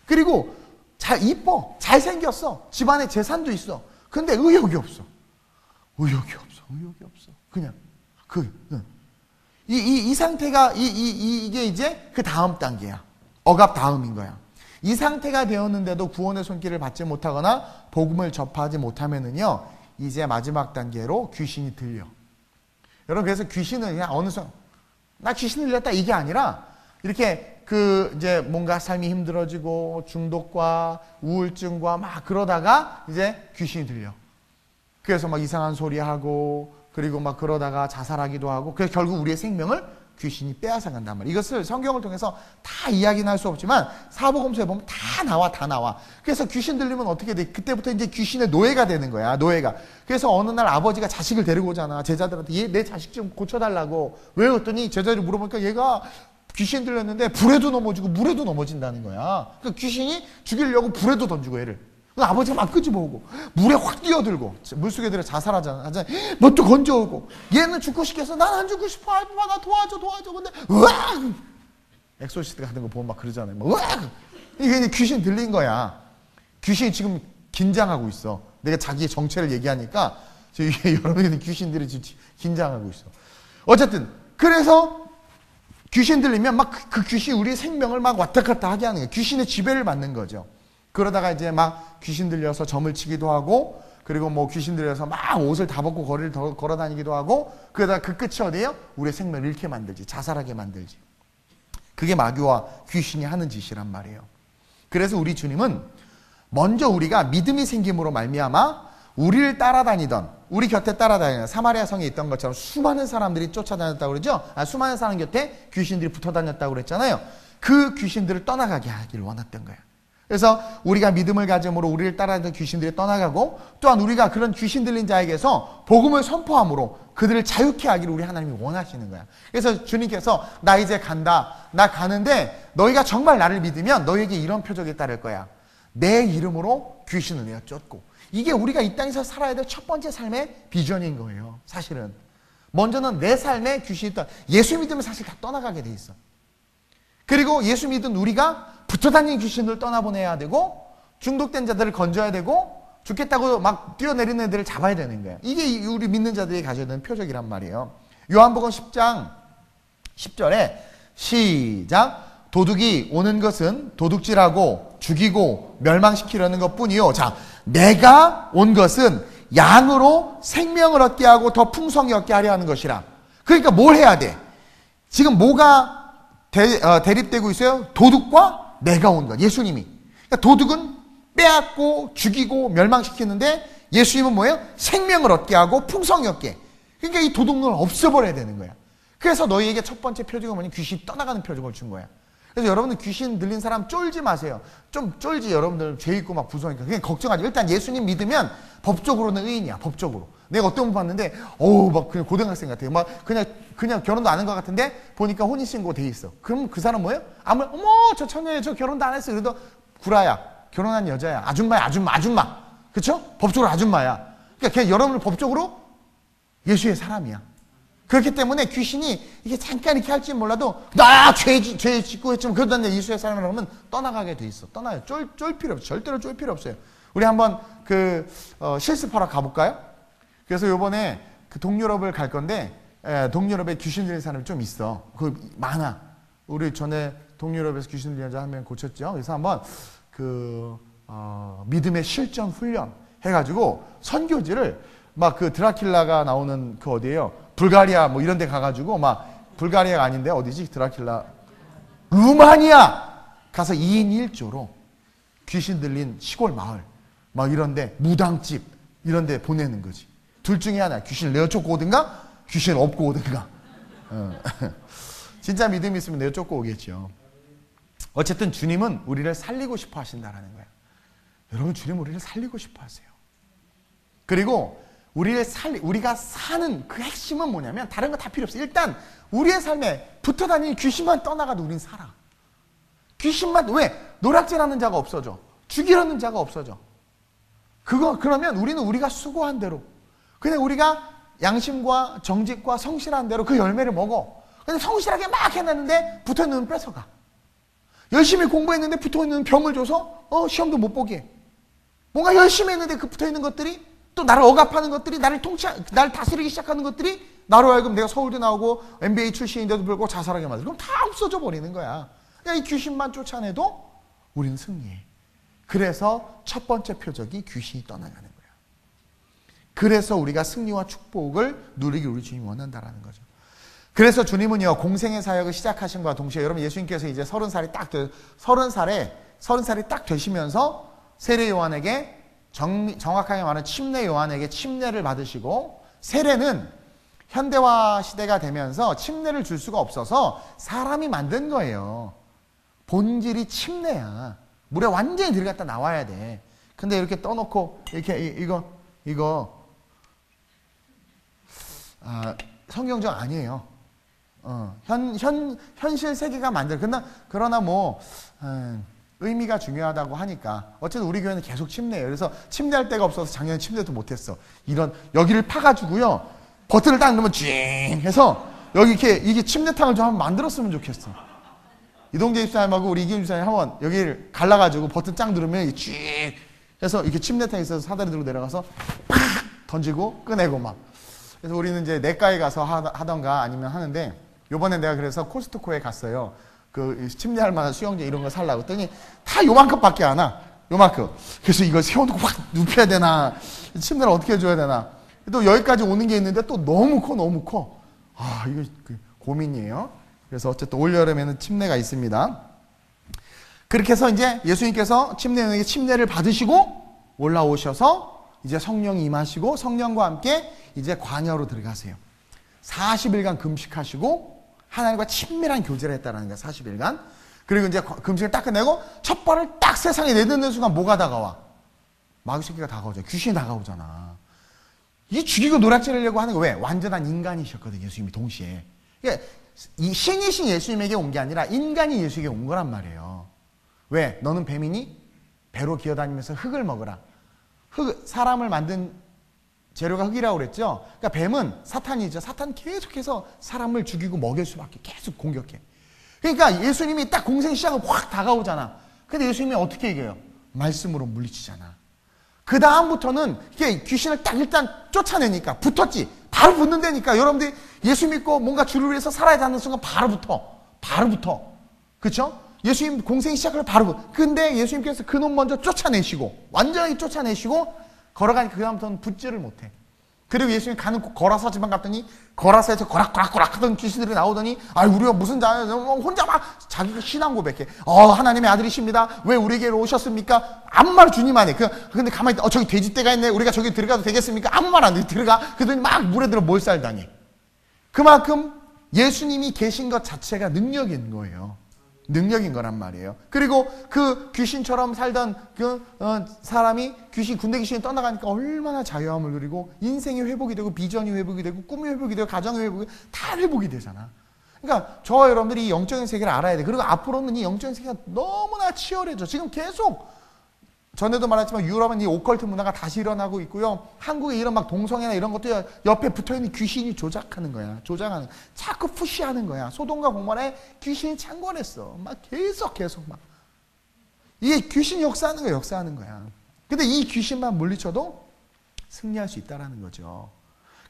Speaker 1: 그리고 잘 이뻐, 잘생겼어, 집안에 재산도 있어. 근데 의욕이 없어. 의욕이 없어. 그냥 이 상태가 이게 이제 그 다음 단계야. 억압 다음인 거야. 이 상태가 되었는데도 구원의 손길을 받지 못하거나 복음을 접하지 못하면은요, 이제 마지막 단계로 귀신이 들려. 여러분, 그래서 귀신은 그냥 어느 순간 나 귀신 들렸다 이게 아니라, 이렇게 이제 뭔가 삶이 힘들어지고 중독과 우울증과 막 그러다가 이제 귀신이 들려. 그래서 막 이상한 소리 하고, 그리고 막 그러다가 자살하기도 하고, 그래서 결국 우리의 생명을 귀신이 빼앗아 간단 말이에요. 이것을 성경을 통해서 다 이야기는 할 수 없지만 사복음서에 보면 다 나와. 그래서 귀신 들리면 어떻게 돼? 그때부터 이제 귀신의 노예가 되는 거야, 노예가. 그래서 어느 날 아버지가 자식을 데리고 오잖아. 제자들한테 얘 내 자식 좀 고쳐달라고. 왜? 그랬더니 제자들이 물어보니까 얘가 귀신 들렸는데 불에도 넘어지고 물에도 넘어진다는 거야. 그러니까 귀신이 죽이려고 불에도 던지고 얘를. 아버지가 막 끄집어오고 물에 확 뛰어들고 물속에 들어 자살하잖아. 뭣도 건져오고, 얘는 죽고 싶겠어. 난 안 죽고 싶어. 아빠 나 도와줘. 근데 으악! 엑소시스트 같은 거 보면 막 그러잖아요. 막 으악! 이게 이제 귀신 들린 거야. 귀신이 지금 긴장하고 있어. 내가 자기의 정체를 얘기하니까 여러분들 귀신들이 지금 긴장하고 있어. 어쨌든 그래서 귀신 들리면 막 그 귀신이 우리의 생명을 막 왔다 갔다 하게 하는 거예요. 귀신의 지배를 받는 거죠. 그러다가 이제 막 귀신 들려서 점을 치기도 하고, 그리고 뭐 귀신 들려서 막 옷을 다 벗고 거리를 걸어 다니기도 하고, 그러다가 그 끝이 어디예요? 우리의 생명을 잃게 만들지, 자살하게 만들지. 그게 마귀와 귀신이 하는 짓이란 말이에요. 그래서 우리 주님은 먼저 우리가 믿음이 생김으로 말미암아 우리를 따라다니던, 우리 곁에 따라다니는 사마리아 성에 있던 것처럼 수많은 사람들이 쫓아다녔다고 그러죠. 수많은 사람 곁에 귀신들이 붙어 다녔다고 그랬잖아요. 그 귀신들을 떠나가게 하기를 원했던 거예요. 그래서 우리가 믿음을 가짐으로 우리를 따라다니던 귀신들이 떠나가고, 또한 우리가 그런 귀신 들린 자에게서 복음을 선포함으로 그들을 자유케 하기를 우리 하나님이 원하시는 거야. 그래서 주님께서 나 이제 간다. 나 가는데 너희가 정말 나를 믿으면 너희에게 이런 표적이 따를 거야. 내 이름으로 귀신을 내어 쫓고. 이게 우리가 이 땅에서 살아야 될 첫 번째 삶의 비전인 거예요. 사실은 먼저는 내 삶에 귀신이 예수 믿으면 사실 다 떠나가게 돼 있어. 그리고 예수 믿은 우리가 붙어다니는 귀신을 떠나보내야 되고, 중독된 자들을 건져야 되고, 죽겠다고 막 뛰어내리는 애들을 잡아야 되는 거예요. 이게 우리 믿는 자들이 가져야 되는 표적이란 말이에요. 요한복음 10장 10절에 시작. 도둑이 오는 것은 도둑질하고 죽이고 멸망시키려는 것뿐이요. 자, 내가 온 것은 양으로 생명을 얻게 하고 더 풍성히 얻게 하려 하는 것이라. 그러니까 뭘 해야 돼? 지금 뭐가 대립되고 있어요? 도둑과 내가 온 것, 예수님이. 그러니까 도둑은 빼앗고 죽이고 멸망시키는데, 예수님은 뭐예요? 생명을 얻게 하고 풍성히 얻게. 그러니까 이 도둑을 없애버려야 되는 거야. 그래서 너희에게 첫 번째 표적은 뭐냐? 귀신이 떠나가는 표적을 준 거야. 그래서 여러분들 귀신 들린 사람 쫄지 마세요. 좀 쫄지. 여러분들 죄 있고 막 무서우니까 그냥 걱정하지. 일단 예수님 믿으면 법적으로는 의인이야. 법적으로. 내가 어떤 분 봤는데 막 그냥 고등학생 같아요. 막 그냥 결혼도 안 한 것 같은데 보니까 혼인신고 돼 있어. 그럼 그 사람 뭐예요? 어머 저 처녀예요. 저 결혼도 안 했어. 그래도 구라야. 결혼한 여자야. 아줌마야. 아줌마. 그쵸? 법적으로 아줌마야. 그러니까 그냥 여러분은 법적으로 예수의 사람이야. 그렇기 때문에 귀신이 이게 잠깐 이렇게 할지 몰라도 나 죄 짓고 했지만 그러다 이제 예수의 사람을 하면 떠나가게 돼 있어. 떠나요. 쫄 필요 없어요. 절대로 쫄 필요 없어요. 우리 한번 실습하러 가볼까요? 그래서 요번에 그 동유럽을 갈 건데, 동유럽에 귀신 들린 사람이 좀 있어. 많아. 우리 전에 동유럽에서 귀신 들린 자 한 명 고쳤죠. 그래서 한번 믿음의 실전 훈련 해가지고 선교지를 막 드라큘라가 나오는 어디예요? 불가리아 뭐 이런 데 가가지고 불가리아가 아닌데 어디지? 드라큘라. 루마니아! 가서 2인 1조로 귀신 들린 시골 마을, 막 이런데, 무당집, 이런데 보내는 거지. 둘 중에 하나. 귀신을 내어 쫓고 오든가, 귀신을 업고 오든가. 진짜 믿음이 있으면 내어 쫓고 오겠죠. 어쨌든 주님은 우리를 살리고 싶어 하신다라는 거예요. 여러분, 주님 우리를 살리고 싶어 하세요. 그리고 우리가 사는 그 핵심은 뭐냐면 다른 거 다 필요 없어. 일단 우리의 삶에 붙어 다니는 귀신만 떠나가도 우린 살아. 귀신만, 왜? 노략질하는 자가 없어져. 죽이려는 자가 없어져. 그러면 우리가 수고한 대로, 그냥 우리가 양심과 정직과 성실한 대로 그 열매를 먹어. 근데 성실하게 막 해놨는데 붙어있는 눈 뺏어가. 열심히 공부했는데 붙어있는 병을 줘서 시험도 못 보게 해. 뭔가 열심히 했는데 그 붙어있는 것들이 또 나를 억압하는 것들이, 나를 다스리기 시작하는 것들이 나로 하여금 내가 서울대 나오고 MBA 출신인데도 불구하고 자살하게 만들어. 그럼 다 없어져 버리는 거야. 그냥 이 귀신만 쫓아내도 우리는 승리해. 그래서 첫 번째 표적이 귀신이 떠나가는 거야. 그래서 우리가 승리와 축복을 누리기 우리 주님이 원한다라는 거죠. 그래서 주님은요, 공생의 사역을 시작하신과 동시에, 여러분 예수님께서 이제 30살이 딱 되시면서 세례 요한에게, 정확하게 말하면 침례 요한에게 침례를 받으시고, 세례는 현대화 시대가 되면서 침례를 줄 수가 없어서 사람이 만든 거예요. 본질이 침례야. 물에 완전히 들어갔다 나와야 돼. 근데 이렇게 떠놓고 이렇게 이거 성경적 아니에요. 현실 세계가 그러나 의미가 중요하다고 하니까. 어쨌든 우리 교회는 계속 침례예요. 그래서 침례할 데가 없어서 작년에 침례도 못했어. 여기를 파가지고요, 버튼을 딱 누르면 쥐 해서 여기 이게 침례탕을 좀 한번 만들었으면 좋겠어. 이동재 집사님하고 우리 이기훈 집사님 한번 여기를 갈라가지고 버튼 쫙 누르면 쥐 해서 이렇게 침례탕이 있어서 사다리 들고 내려가서 팍 던지고 꺼내고 막. 그래서 우리는 이제 내과에 가서 하던가 아니면 하는데, 요번에 내가 그래서 코스트코에 갔어요. 그 침례할 만한 수영제 이런 거 살라고 했더니 다 요만큼밖에 안 와. 요만큼. 그래서 이거 세워놓고 확 눕혀야 되나, 침례를 어떻게 해줘야 되나. 또 여기까지 오는 게 있는데 또 너무 커. 이거 고민이에요. 그래서 어쨌든 올여름에는 침례가 있습니다. 그렇게 해서 이제 예수님께서 침례에게 침례를 받으시고 올라오셔서 이제 성령이 임하시고 성령과 함께 이제 광야로 들어가세요. 40일간 금식하시고 하나님과 친밀한 교제를 했다는 거예요. 40일간. 그리고 이제 금식을 딱 끝내고 첫 발을 딱 세상에 내딛는 순간 뭐가 다가와? 마귀새끼가 다가오죠. 귀신이 다가오잖아. 이 죽이고 노략질하려고 하는 거 왜? 완전한 인간이셨거든요. 예수님이 동시에. 그러니까 이 신이신 예수님에게 온 게 아니라 인간이 예수에게 온 거란 말이에요. 왜? 너는 뱀이니? 배로 기어다니면서 흙을 먹으라. 사람을 만든 재료가 흙이라고 그랬죠. 그러니까 뱀은 사탄이죠. 사탄 계속해서 사람을 죽이고 먹일 수밖에, 계속 공격해. 그러니까 예수님이 딱 공생 시작을 확 다가오잖아. 근데 예수님이 어떻게 이겨요? 말씀으로 물리치잖아. 그 다음부터는 이게 귀신을 딱 일단 쫓아내니까, 붙었지. 바로 붙는다니까. 여러분들이 예수 믿고 뭔가 주를 위해서 살아야 하는 순간 바로 붙어. 그쵸? 예수님 공생 시작을 근데 예수님께서 그놈 먼저 쫓아내시고, 완전히 쫓아내시고, 걸어가니까 그다음부터는 붙지를 못해. 그리고 예수님이 가는 거라사 지방 갔더니, 거라사에서 거락거락 하던 귀신들이 나오더니, 우리가 무슨 자예요? 혼자 막 자기가 신앙 고백해. 하나님의 아들이십니다. 왜 우리에게로 오셨습니까? 아무 말 주님 안 해. 근데 가만히 있다. 저기 돼지떼가 있네. 우리가 저기 들어가도 되겠습니까? 아무 말 안 해. 들어가. 그러더니 막 물에 들어 몰살당해. 그만큼 예수님이 계신 것 자체가 능력인 거예요. 능력인 거란 말이에요. 그리고 그 귀신처럼 살던 사람이 군대 귀신이 떠나가니까 얼마나 자유함을 누리고 인생이 회복이 되고 비전이 회복이 되고 꿈이 회복이 되고 가정이 회복이 되고 다 회복이 되잖아. 그러니까 저와 여러분들이 이 영적인 세계를 알아야 돼. 그리고 앞으로는 이 영적인 세계가 너무나 치열해져. 지금 계속 전에도 말했지만 유럽은 이 오컬트 문화가 다시 일어나고 있고요. 한국에 이런 막 동성애나 이런 것도 옆에 붙어있는 귀신이 조작하는 거야. 자꾸 푸시하는 거야. 소돔과 고모라에 귀신이 창궐했어. 막 계속 막. 이게 귀신이 역사하는 거야. 근데 이 귀신만 물리쳐도 승리할 수 있다는 거죠.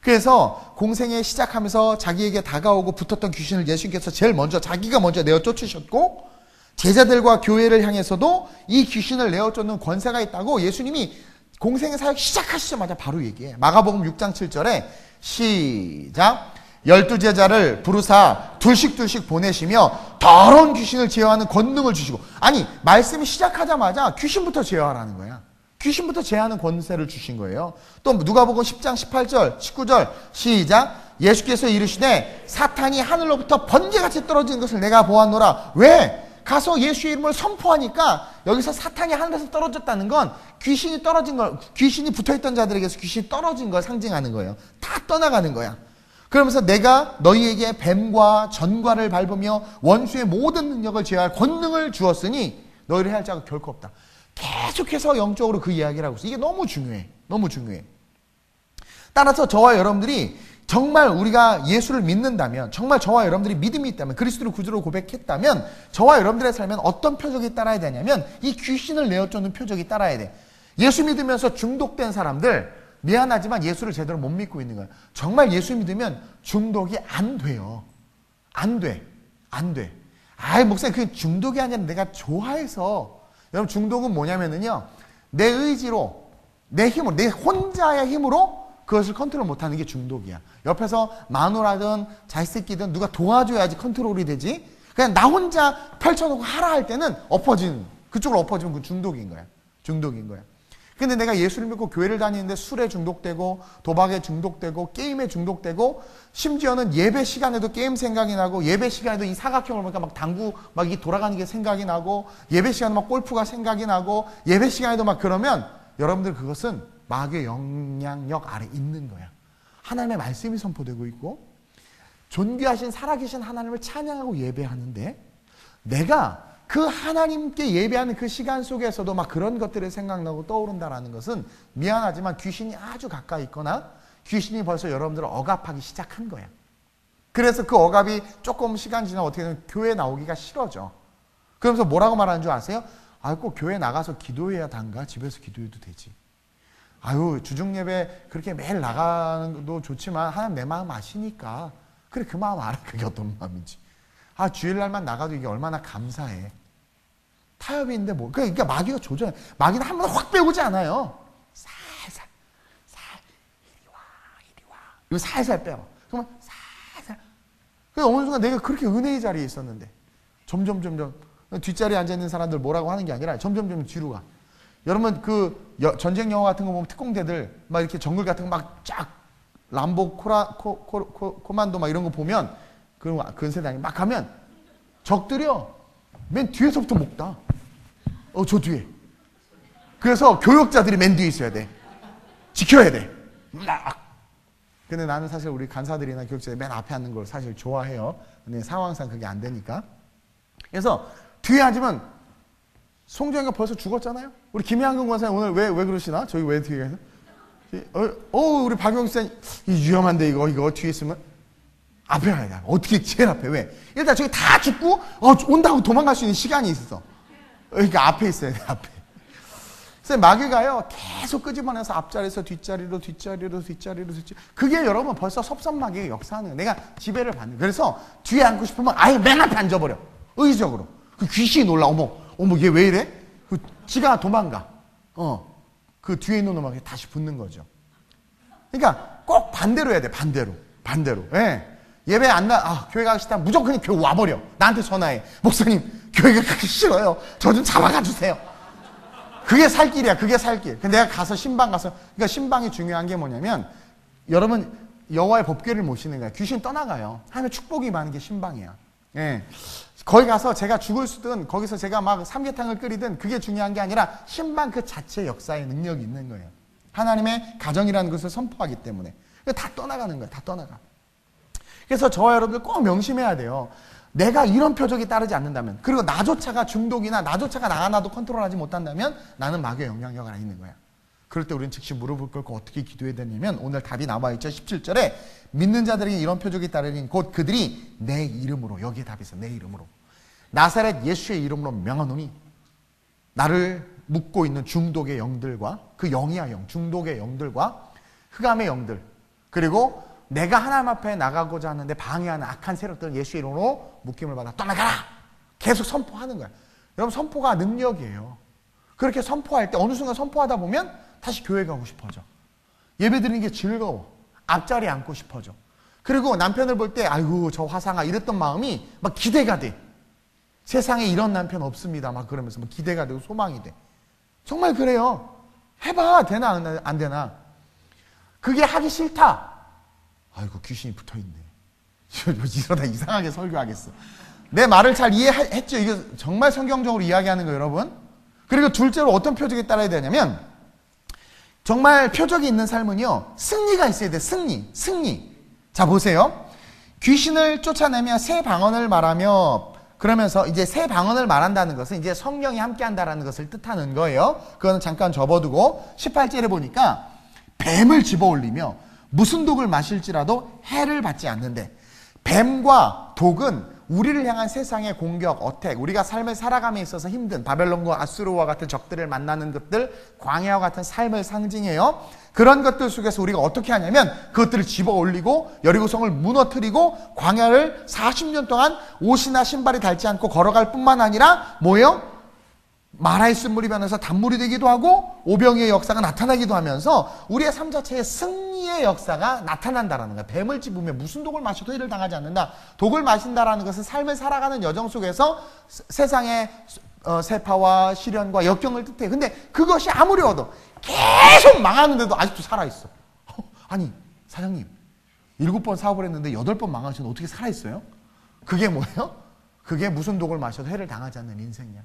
Speaker 1: 그래서 공생애 시작하면서 자기에게 다가오고 붙었던 귀신을 예수님께서 자기가 먼저 내어 쫓으셨고, 제자들과 교회를 향해서도 이 귀신을 내어 쫓는 권세가 있다고 예수님이 공생의 사역 시작하시자마자 바로 얘기해. 마가복음 6장 7절에 시작. 12제자를 부르사 둘씩 보내시며 더러운 귀신을 제어하는 권능을 주시고. 아니, 말씀이 시작하자마자 귀신부터 제어하라는 거야. 귀신부터 제어하는 권세를 주신 거예요. 또 누가복음 10장 18절 19절 시작. 예수께서 이르시되 사탄이 하늘로부터 번개같이 떨어지는 것을 내가 보았노라. 왜? 가서 예수의 이름을 선포하니까 여기서 사탄이 하늘에서 떨어졌다는 건 귀신이 떨어진 걸, 귀신이 붙어있던 자들에게서 귀신이 떨어진 걸 상징하는 거예요. 다 떠나가는 거야. 그러면서 내가 너희에게 뱀과 전과를 밟으며 원수의 모든 능력을 제어할 권능을 주었으니 너희를 해할 자가 결코 없다. 계속해서 영적으로 그 이야기를 하고 있어. 이게 너무 중요해. 너무 중요해. 따라서 저와 여러분들이 정말 우리가 예수를 믿는다면, 정말 저와 여러분들이 믿음이 있다면, 그리스도를 구주로 고백했다면 저와 여러분들의 삶엔 어떤 표적이 따라야 되냐면 이 귀신을 내어쫓는 표적이 따라야 돼. 예수 믿으면서 중독된 사람들, 미안하지만 예수를 제대로 못 믿고 있는 거야. 정말 예수 믿으면 중독이 안 돼요. 안 돼. 안 돼. 아이, 목사님, 그게 중독이 아니라 내가 좋아해서. 여러분, 중독은 뭐냐면은요, 내 의지로, 내 힘으로, 내 혼자의 힘으로 그것을 컨트롤 못하는 게 중독이야. 옆에서 마누라든 자식새끼든 누가 도와줘야지 컨트롤이 되지. 그냥 나 혼자 펼쳐놓고 하라 할 때는 엎어지는, 그쪽으로 엎어지면 그 중독인 거야. 중독인 거야. 근데 내가 예수를 믿고 교회를 다니는데 술에 중독되고 도박에 중독되고 게임에 중독되고 심지어는 예배 시간에도 게임 생각이 나고 예배 시간에도 이 사각형을 보니까 막 당구 막 이 돌아가는 게 생각이 나고 예배 시간에 막 골프가 생각이 나고 예배 시간에도 막 그러면 여러분들 그것은 마귀의 영향력 아래 있는 거야. 하나님의 말씀이 선포되고 있고 존귀하신 살아계신 하나님을 찬양하고 예배하는데 내가 그 하나님께 예배하는 그 시간 속에서도 막 그런 것들이 생각나고 떠오른다라는 것은 미안하지만 귀신이 아주 가까이 있거나 귀신이 벌써 여러분들을 억압하기 시작한 거야. 그래서 그 억압이 조금 시간 지나면 어떻게 되면 교회 나오기가 싫어져. 그러면서 뭐라고 말하는 줄 아세요? 아유, 꼭 교회 나가서 기도해야 단가? 집에서 기도해도 되지. 아유, 주중예배 그렇게 매일 나가는 것도 좋지만 하나님 내 마음 아시니까 그래, 그 마음 알아. 그게 어떤 마음인지. 아, 주일날만 나가도 이게 얼마나 감사해. 타협이 있는데 뭐. 그러니까 마귀가 조절해. 마귀는 한 번에 확 빼오지 않아요. 살살. 이리 와. 이거 살살 빼요. 그러면 살살. 그래서 어느 순간 내가 그렇게 은혜의 자리에 있었는데 점점 뒷자리에 앉아있는 사람들 뭐라고 하는 게 아니라 점점 뒤로 가. 여러분 그 전쟁 영화 같은 거 보면 특공대들 막 이렇게 정글 같은 거 막 쫙 람보 코만도 막 이런 거 보면 그 근세단이 막 가면 적들이요 맨 뒤에서부터 먹다. 저 뒤에. 그래서 교역자들이 맨 뒤에 있어야 돼. 지켜야 돼. 막. 근데 나는 사실 우리 간사들이나 교역자들이 맨 앞에 앉는 걸 사실 좋아해요. 근데 상황상 그게 안 되니까. 그래서 뒤에 앉으면 송정이가 벌써 죽었잖아요. 우리 김양근 권사님 오늘 왜 그러시나? 저기 왜 뒤에 가서? 우리 박용수 위험한데 이거 뒤에 있으면 앞에 가야 돼. 어떻게 제일 앞에? 왜? 일단 저기 다 죽고 온다고 도망갈 수 있는 시간이 있어. 그러니까 앞에 있어야 돼. 앞에. 그래서 마귀가요 계속 끄집어내서 앞자리에서 뒷자리로 그게 여러분 벌써 섭섭마귀의 역사하는 거예요. 내가 지배를 받는. 그래서 뒤에 앉고 싶으면 아예 맨 앞에 앉아버려. 의지적으로. 그 귀신이 놀라. 어머 얘 왜 이래? 지가 도망가. 그 뒤에 있는 놈에게 다시 붙는 거죠. 그러니까 꼭 반대로 해야 돼. 반대로. 예. 예배 안 교회 가기 싫다. 무조건 그냥 교회 와버려. 나한테 전화해. 목사님, 교회가 그렇게 싫어요. 저 좀 잡아가 주세요. 그게 살 길이야. 그게 살 길. 내가 가서 신방 가서, 그러니까 신방이 중요한 게 뭐냐면, 여러분, 여호와의 법궤를 모시는 거야. 귀신 떠나가요. 하나님의 축복이 많은 게 신방이야. 예. 거기 가서 제가 죽을 수든, 거기서 제가 막 삼계탕을 끓이든, 그게 중요한 게 아니라, 신방 그 자체 역사의 능력이 있는 거예요. 하나님의 가정이라는 것을 선포하기 때문에. 다 떠나가는 거야. 다 떠나가. 그래서 저와 여러분들 꼭 명심해야 돼요. 내가 이런 표적이 따르지 않는다면, 그리고 나조차가 중독이나 나조차가 나도 컨트롤하지 못한다면 나는 마귀의 영향력 안에 있는 거야. 그럴 때 우리는 즉시 무릎을 꿇고 어떻게 기도해야 되냐면 오늘 답이 나와 있죠. 17절에 믿는 자들에게 이런 표적이 따르니 곧 그들이 내 이름으로, 여기에 답이 있어. 내 이름으로 나사렛 예수의 이름으로 명하노니 나를 묶고 있는 중독의 영들과 그 영이야 영, 중독의 영들과 흑암의 영들, 그리고 내가 하나님 앞에 나가고자 하는데 방해하는 악한 세력들은 예수의 이름으로 묶임을 받아 떠나가라. 계속 선포하는 거야. 여러분 선포가 능력이에요. 그렇게 선포할 때 어느 순간 선포하다 보면 다시 교회 가고 싶어져. 예배 드리는 게 즐거워. 앞자리에 앉고 싶어져. 그리고 남편을 볼 때 아이고 저 화상아 이랬던 마음이 막 기대가 돼. 세상에 이런 남편 없습니다. 막 그러면서 막 기대가 되고 소망이 돼. 정말 그래요. 해봐. 되나 안 되나. 그게 하기 싫다. 아이고 귀신이 붙어있네. 이러다 이상하게 설교하겠어. 내 말을 잘 이해했죠? 이게 정말 성경적으로 이야기하는 거예요, 여러분. 그리고 둘째로 어떤 표적이 따라야 되냐면, 정말 표적이 있는 삶은요, 승리가 있어야 돼. 승리. 자, 보세요. 귀신을 쫓아내며 새 방언을 말하며, 그러면서 이제 새 방언을 말한다는 것은 이제 성령이 함께 한다는 것을 뜻하는 거예요. 그거는 잠깐 접어두고 18절에 보니까 뱀을 집어 올리며 무슨 독을 마실지라도 해를 받지 않는데, 뱀과 독은 우리를 향한 세상의 공격, 어택, 우리가 삶을 살아감에 있어서 힘든 바벨론과 아수르와 같은 적들을 만나는 것들, 광야와 같은 삶을 상징해요. 그런 것들 속에서 우리가 어떻게 하냐면 그것들을 집어 올리고 여리고성을 무너뜨리고 광야를 40년 동안 옷이나 신발이 닳지 않고 걸어갈 뿐만 아니라 뭐예요? 마라의 쓴물이 변해서 단물이 되기도 하고 오병이의 역사가 나타나기도 하면서 우리의 삶 자체에 승리의 역사가 나타난다라는 거야. 뱀을 집으며 무슨 독을 마셔도 해를 당하지 않는다. 독을 마신다라는 것은 삶을 살아가는 여정 속에서 세상의 세파와 시련과 역경을 뜻해. 근데 그것이 아무리 얻어 계속 망하는데도 아직도 살아있어. 아니 사장님 7번 사업을 했는데 8번 망하셨는데 어떻게 살아있어요? 그게 뭐예요? 그게 무슨 독을 마셔도 해를 당하지 않는 인생이야.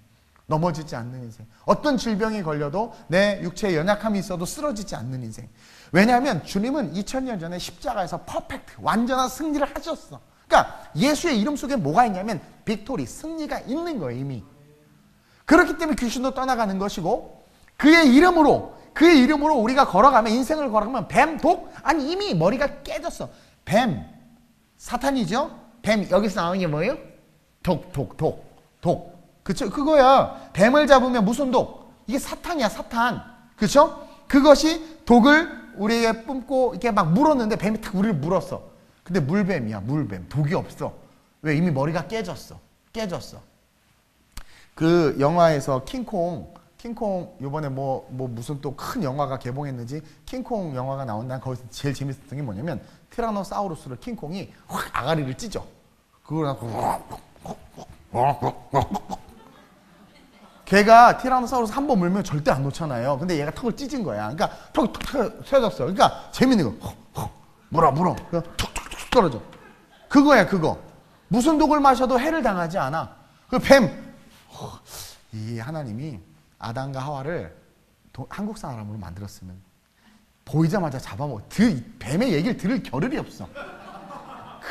Speaker 1: 넘어지지 않는 인생. 어떤 질병이 걸려도 내 육체에 연약함이 있어도 쓰러지지 않는 인생. 왜냐하면 주님은 2000년 전에 십자가에서 퍼펙트, 완전한 승리를 하셨어. 그러니까 예수의 이름 속에 뭐가 있냐면 빅토리, 승리가 있는 거예요, 이미. 그렇기 때문에 귀신도 떠나가는 것이고 그의 이름으로 우리가 걸어가면, 인생을 걸어가면 뱀, 독, 아니 이미 머리가 깨졌어. 뱀, 사탄이죠? 뱀, 여기서 나오는 게 뭐예요? 독. 그쵸? 그거야. 뱀을 잡으면 무슨 독? 이게 사탄이야, 사탄. 그쵸? 그것이 독을 우리에게 뿜고 이렇게 막 물었는데 뱀이 탁 우리를 물었어. 근데 물뱀이야, 물뱀. 독이 없어. 왜? 이미 머리가 깨졌어. 그 영화에서 킹콩 요번에 무슨 또 큰 영화가 개봉했는지 킹콩 영화가 나온다. 거기서 제일 재밌었던 게 뭐냐면 티라노사우루스를 킹콩이 확 아가리를 찢어. 그걸 걔가 티라노사우루스 한 번 물면 절대 안 놓잖아요. 근데 얘가 턱을 찢은 거야. 그러니까 턱이 툭 펴졌어. 그러니까 재밌는 거. 물어. 툭툭툭 떨어져. 그거야, 그거. 무슨 독을 마셔도 해를 당하지 않아. 그 뱀. 이 하나님이 아담과 하와를 한국 사람으로 만들었으면 보이자마자 잡아먹어. 뱀의 얘기를 들을 겨를이 없어.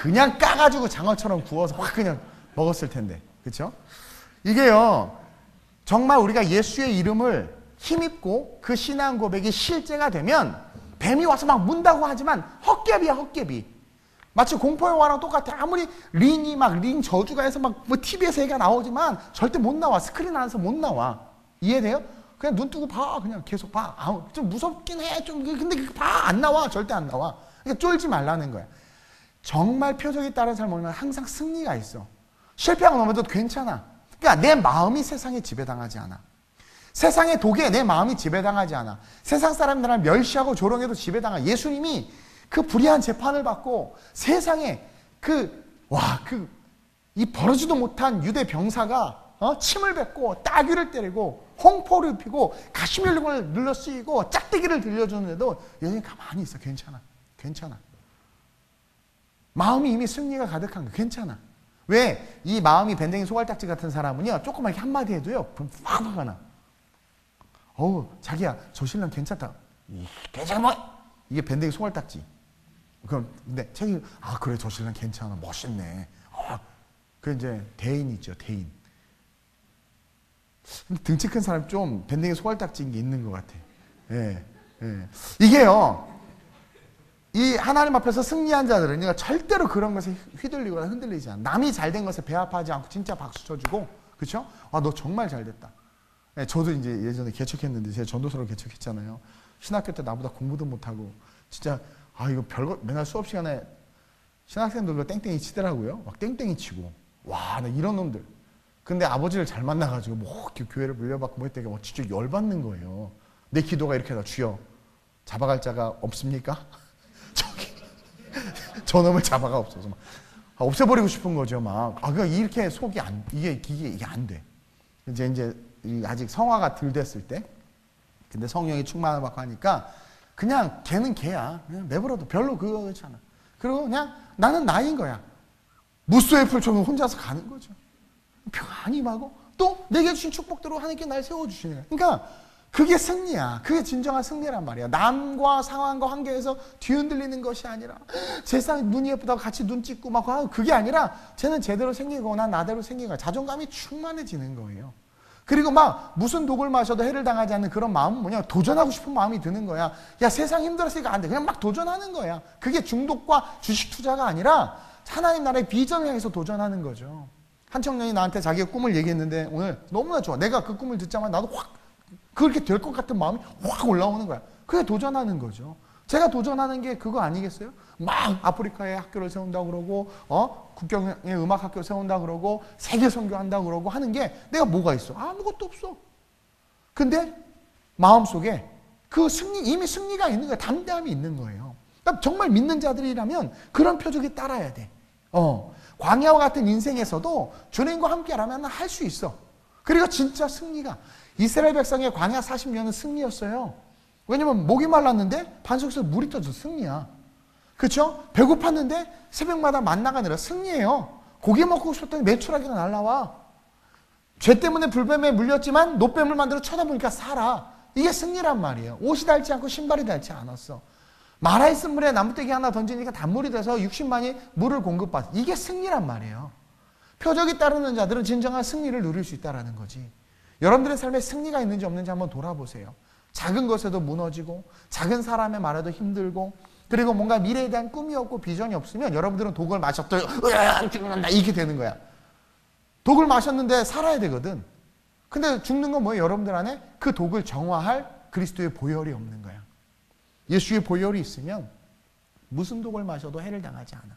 Speaker 1: 그냥 까가지고 장어처럼 구워서 확 그냥 먹었을 텐데. 그쵸? 이게요. 정말 우리가 예수의 이름을 힘입고 그 신앙 고백이 실제가 되면 뱀이 와서 막 문다고 하지만 헛개비야, 헛개비. 마치 공포의 영화랑 똑같아. 아무리 링 저주가 해서 막 TV에서 얘기가 나오지만 절대 못 나와. 스크린 안에서 못 나와. 이해돼요? 그냥 눈 뜨고 봐. 그냥 계속 봐. 좀 무섭긴 해. 근데 봐. 안 나와. 절대 안 나와. 그러니까 쫄지 말라는 거야. 정말 표적이 따른 삶은 항상 승리가 있어. 실패하고 넘어져도 괜찮아. 그러니까 내 마음이 세상에 지배당하지 않아. 세상의 독에 내 마음이 지배당하지 않아. 세상 사람들을 멸시하고 조롱해도 지배당하. 예수님이 그 불의한 재판을 받고 세상에 이 버르지도 못한 유대 병사가 침을 뱉고 따귀를 때리고 홍포를 입히고 가시멜론을 눌러 쓰이고 짝대기를 들려주는데도 여전히 가만히 있어. 괜찮아. 마음이 이미 승리가 가득한 거. 괜찮아. 왜? 이 마음이 밴댕이 소갈딱지 같은 사람은요, 조금만 이렇게 한마디 해도요, 확 화가 나. 자기야, 저 신랑 괜찮다. 이게 밴댕이 소갈딱지. 근데 자기, 그래, 저 신랑 괜찮아. 멋있네. 그 이제 대인이죠, 대인. 등치 큰 사람 좀 밴댕이 소갈딱지인 게 있는 것 같아. 예. 이게요, 이 하나님 앞에서 승리한 자들은 절대로 그런 것에 휘둘리거나 흔들리지 않아. 남이 잘된 것에 배합하지 않고 진짜 박수 쳐주고, 그쵸? 너 정말 잘됐다. 네, 저도 이제 예전에 개척했는데 제가 전도서를 개척했잖아요. 신학교 때 나보다 공부도 못하고 진짜 이거 별거 맨날 수업 시간에 신학생들로 땡땡이 치더라고요. 막 땡땡이 치고 와, 나 이런 놈들. 근데 아버지를 잘 만나가지고 교회를 물려받고 했다가 진짜 열받는 거예요. 내 기도가 이렇게 다 주여 잡아갈 자가 없습니까? 저놈을 잡아가 없어서 없애버리고 싶은 거죠. 그러니까 이렇게 속이 이게 안 돼. 이제 아직 성화가 덜 됐을 때, 근데 성령이 충만을 받고 하니까 그냥 걔는 걔야. 그냥 내버려도 별로 그렇지 않아. 그리고 그냥 나는 나인 거야. 무쏘의 풀처럼 혼자서 가는 거죠. 평안히 임하고 또 내게 주신 축복대로 하나님께 날 세워주시는 거야. 그러니까 그게 승리야. 그게 진정한 승리란 말이야. 남과 상황과 환경에서 뒤흔들리는 것이 아니라 세상 눈이 예쁘다고 같이 눈 찍고 막 그게 아니라 쟤는 제대로 생기고 난 나대로 생긴 거야. 자존감이 충만해지는 거예요. 그리고 막 무슨 독을 마셔도 해를 당하지 않는 그런 마음은 뭐냐, 도전하고 싶은 마음이 드는 거야. 야, 세상 힘들었으니까 안 돼. 그냥 막 도전하는 거야. 그게 중독과 주식 투자가 아니라 하나님 나라의 비전을 향해서 도전하는 거죠. 한 청년이 나한테 자기의 꿈을 얘기했는데 오늘 너무나 좋아. 내가 그 꿈을 듣자마자 나도 확 그렇게 될 것 같은 마음이 확 올라오는 거야. 그게 도전하는 거죠. 제가 도전하는 게 그거 아니겠어요? 막 아프리카에 학교를 세운다고 그러고 국경에 음악 학교 세운다고 그러고 세계 선교한다고 그러고 하는 게 내가 뭐가 있어? 아무것도 없어. 근데 마음속에 그 이미 승리가 있는 거야. 담대함이 있는 거예요. 그러니까 정말 믿는 자들이라면 그런 표적이 따라야 돼. 광야와 같은 인생에서도 주님과 함께라면 할 수 있어. 그리고 진짜 승리가 이스라엘 백성의 광야 40년은 승리였어요. 왜냐면 목이 말랐는데 반석에서 물이 떠서 승리야. 그렇죠? 배고팠는데 새벽마다 만나가 내려 승리예요. 고기 먹고 싶었더니 메추라기가 날라와. 죄 때문에 불뱀에 물렸지만 노뱀을 만들어 쳐다보니까 살아. 이게 승리란 말이에요. 옷이 닳지 않고 신발이 닳지 않았어. 마라에 쓴 물에 나무떼기 하나 던지니까 단물이 돼서 60만이 물을 공급받아. 이게 승리란 말이에요. 표적이 따르는 자들은 진정한 승리를 누릴 수 있다는 거지. 여러분들의 삶에 승리가 있는지 없는지 한번 돌아보세요. 작은 것에도 무너지고 작은 사람의 말에도 힘들고 그리고 뭔가 미래에 대한 꿈이 없고 비전이 없으면 여러분들은 독을 마셨더니 죽는다 이렇게 되는 거야. 독을 마셨는데 살아야 되거든. 근데 죽는 건 뭐예요? 여러분들 안에 그 독을 정화할 그리스도의 보혈이 없는 거야. 예수의 보혈이 있으면 무슨 독을 마셔도 해를 당하지 않아.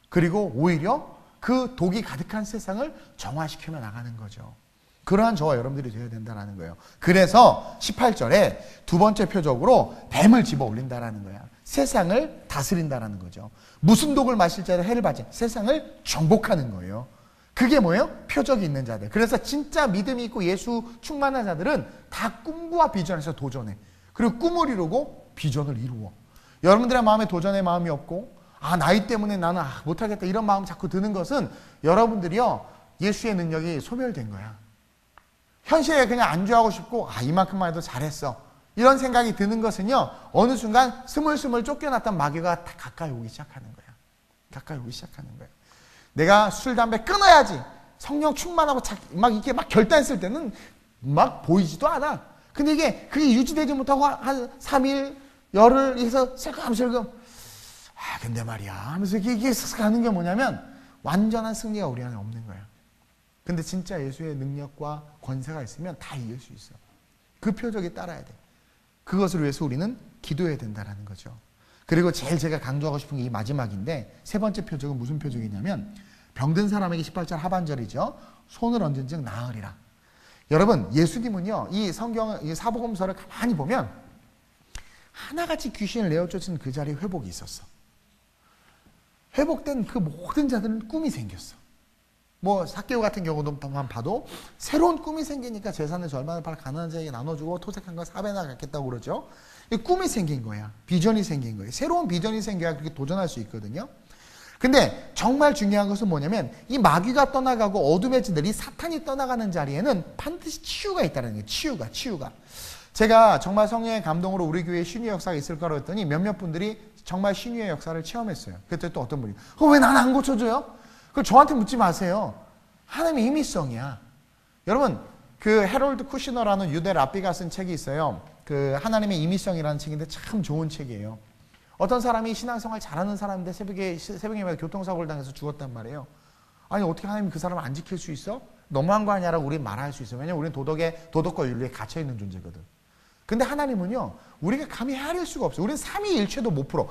Speaker 1: 그리고 오히려 그 독이 가득한 세상을 정화시키며 나가는 거죠. 그러한 저와 여러분들이 되어야 된다는 거예요. 그래서 18절에 두 번째 표적으로 뱀을 집어 올린다는 거야. 세상을 다스린다는 거죠. 무슨 독을 마실지라도 해를 받지 세상을 정복하는 거예요. 그게 뭐예요? 표적이 있는 자들. 그래서 진짜 믿음이 있고 예수 충만한 자들은 다 꿈과 비전에서 도전해. 그리고 꿈을 이루고 비전을 이루어. 여러분들의 마음에 도전의 마음이 없고 나이 때문에 나는 못하겠다 이런 마음 자꾸 드는 것은 여러분들이요 예수의 능력이 소멸된 거야. 현실에 그냥 안주하고 싶고 이만큼만 해도 잘했어 이런 생각이 드는 것은요 어느 순간 스물스물 쫓겨났던 마귀가 다 가까이 오기 시작하는 거야. 가까이 오기 시작하는 거야. 내가 술, 담배 끊어야지 성령 충만하고 막 이렇게 막 결단했을 때는 막 보이지도 않아. 근데 그게 유지되지 못하고 한 3일 열흘 해서 슬금슬금 근데 말이야 하면서 이게 가는 게 뭐냐면 완전한 승리가 우리 안에 없는 거야. 근데 진짜 예수의 능력과 권세가 있으면 다 이길 수 있어. 그 표적이 따라야 돼. 그것을 위해서 우리는 기도해야 된다는 거죠. 그리고 제일 제가 강조하고 싶은 게 이 마지막인데 세 번째 표적은 무슨 표적이냐면 병든 사람에게 18절 하반절이죠. 손을 얹은 즉 나으리라. 여러분 예수님은요 이 성경 이 사복음서를 가만히 보면 하나같이 귀신을 내어쫓은 그 자리에 회복이 있었어. 회복된 그 모든 자들은 꿈이 생겼어. 뭐 삭개오 같은 경우도만 봐도 새로운 꿈이 생기니까 재산의 절반을 팔아 가난한 자에게 나눠주고 토색한 걸 4배나 갖겠다고 그러죠. 이 꿈이 생긴 거야. 비전이 생긴 거예요. 새로운 비전이 생겨야 그렇게 도전할 수 있거든요. 근데 정말 중요한 것은 뭐냐면 이 마귀가 떠나가고 어둠의 진들 이 사탄이 떠나가는 자리에는 반드시 치유가 있다는 거예요. 치유가. 제가 정말 성령의 감동으로 우리 교회에 신유의 역사가 있을 거라고 했더니 몇몇 분들이 정말 신유의 역사를 체험했어요. 그때 또 어떤 분이 왜 나는 안 고쳐줘요? 그걸 저한테 묻지 마세요. 하나님의 임의성이야. 여러분 그 해롤드 쿠시너라는 유대 랍비가 쓴 책이 있어요. 그 하나님의 임의성이라는 책인데 참 좋은 책이에요. 어떤 사람이 신앙생활 잘하는 사람인데 새벽에 교통사고를 당해서 죽었단 말이에요. 아니 어떻게 하나님이 그 사람을 안 지킬 수 있어? 너무한 거 아니야라고 우리는 말할 수 있어요. 왜냐면 우리는 도덕과 윤리에 갇혀있는 존재거든. 근데 하나님은요 우리가 감히 헤아릴 수가 없어요. 우리는 삼위일체도 못 풀어.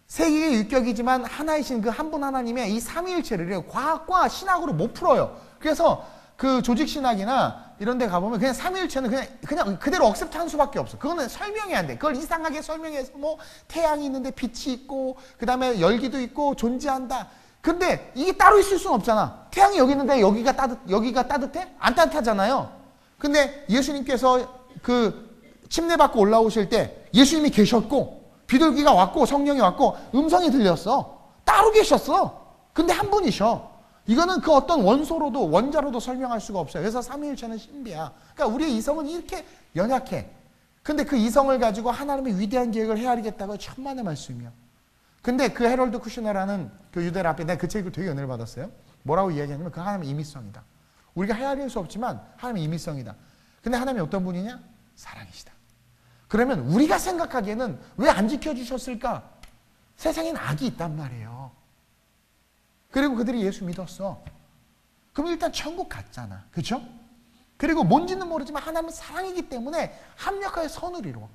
Speaker 1: 세계의 율격이지만 하나이신 그 한 분 하나님의 이 삼위일체를 과학과 신학으로 못 풀어요. 그래서 그 조직신학이나 이런 데 가보면 그냥 삼위일체는 그냥 그대로 억셉트하는 수밖에 없어. 그거는 설명이 안 돼. 그걸 이상하게 설명해서 뭐 태양이 있는데 빛이 있고 그 다음에 열기도 있고 존재한다. 근데 이게 따로 있을 수는 없잖아. 태양이 여기 있는데 여기가 따뜻해? 안 따뜻하잖아요. 근데 예수님께서 그 침례 받고 올라오실 때 예수님이 계셨고 비둘기가 왔고 성령이 왔고 음성이 들렸어. 따로 계셨어. 근데 한 분이셔. 이거는 그 어떤 원소로도 원자로도 설명할 수가 없어요. 그래서 삼위일체는 신비야. 그러니까 우리의 이성은 이렇게 연약해. 근데 그 이성을 가지고 하나님의 위대한 계획을 헤아리겠다고 천만의 말씀이야. 근데 그 헤럴드 쿠슈너라는 그 유대 라비, 내가 그 책을 되게 은혜를 받았어요. 뭐라고 이야기하냐면 그 하나님의 임의성이다. 우리가 헤아릴 수 없지만 하나님의 임의성이다. 근데 하나님이 어떤 분이냐? 사랑이시다. 그러면 우리가 생각하기에는 왜 안 지켜주셨을까? 세상엔 악이 있단 말이에요. 그리고 그들이 예수 믿었어. 그럼 일단 천국 갔잖아. 그렇죠? 그리고 뭔지는 모르지만 하나님은 사랑이기 때문에 합력하여 선을 이루어.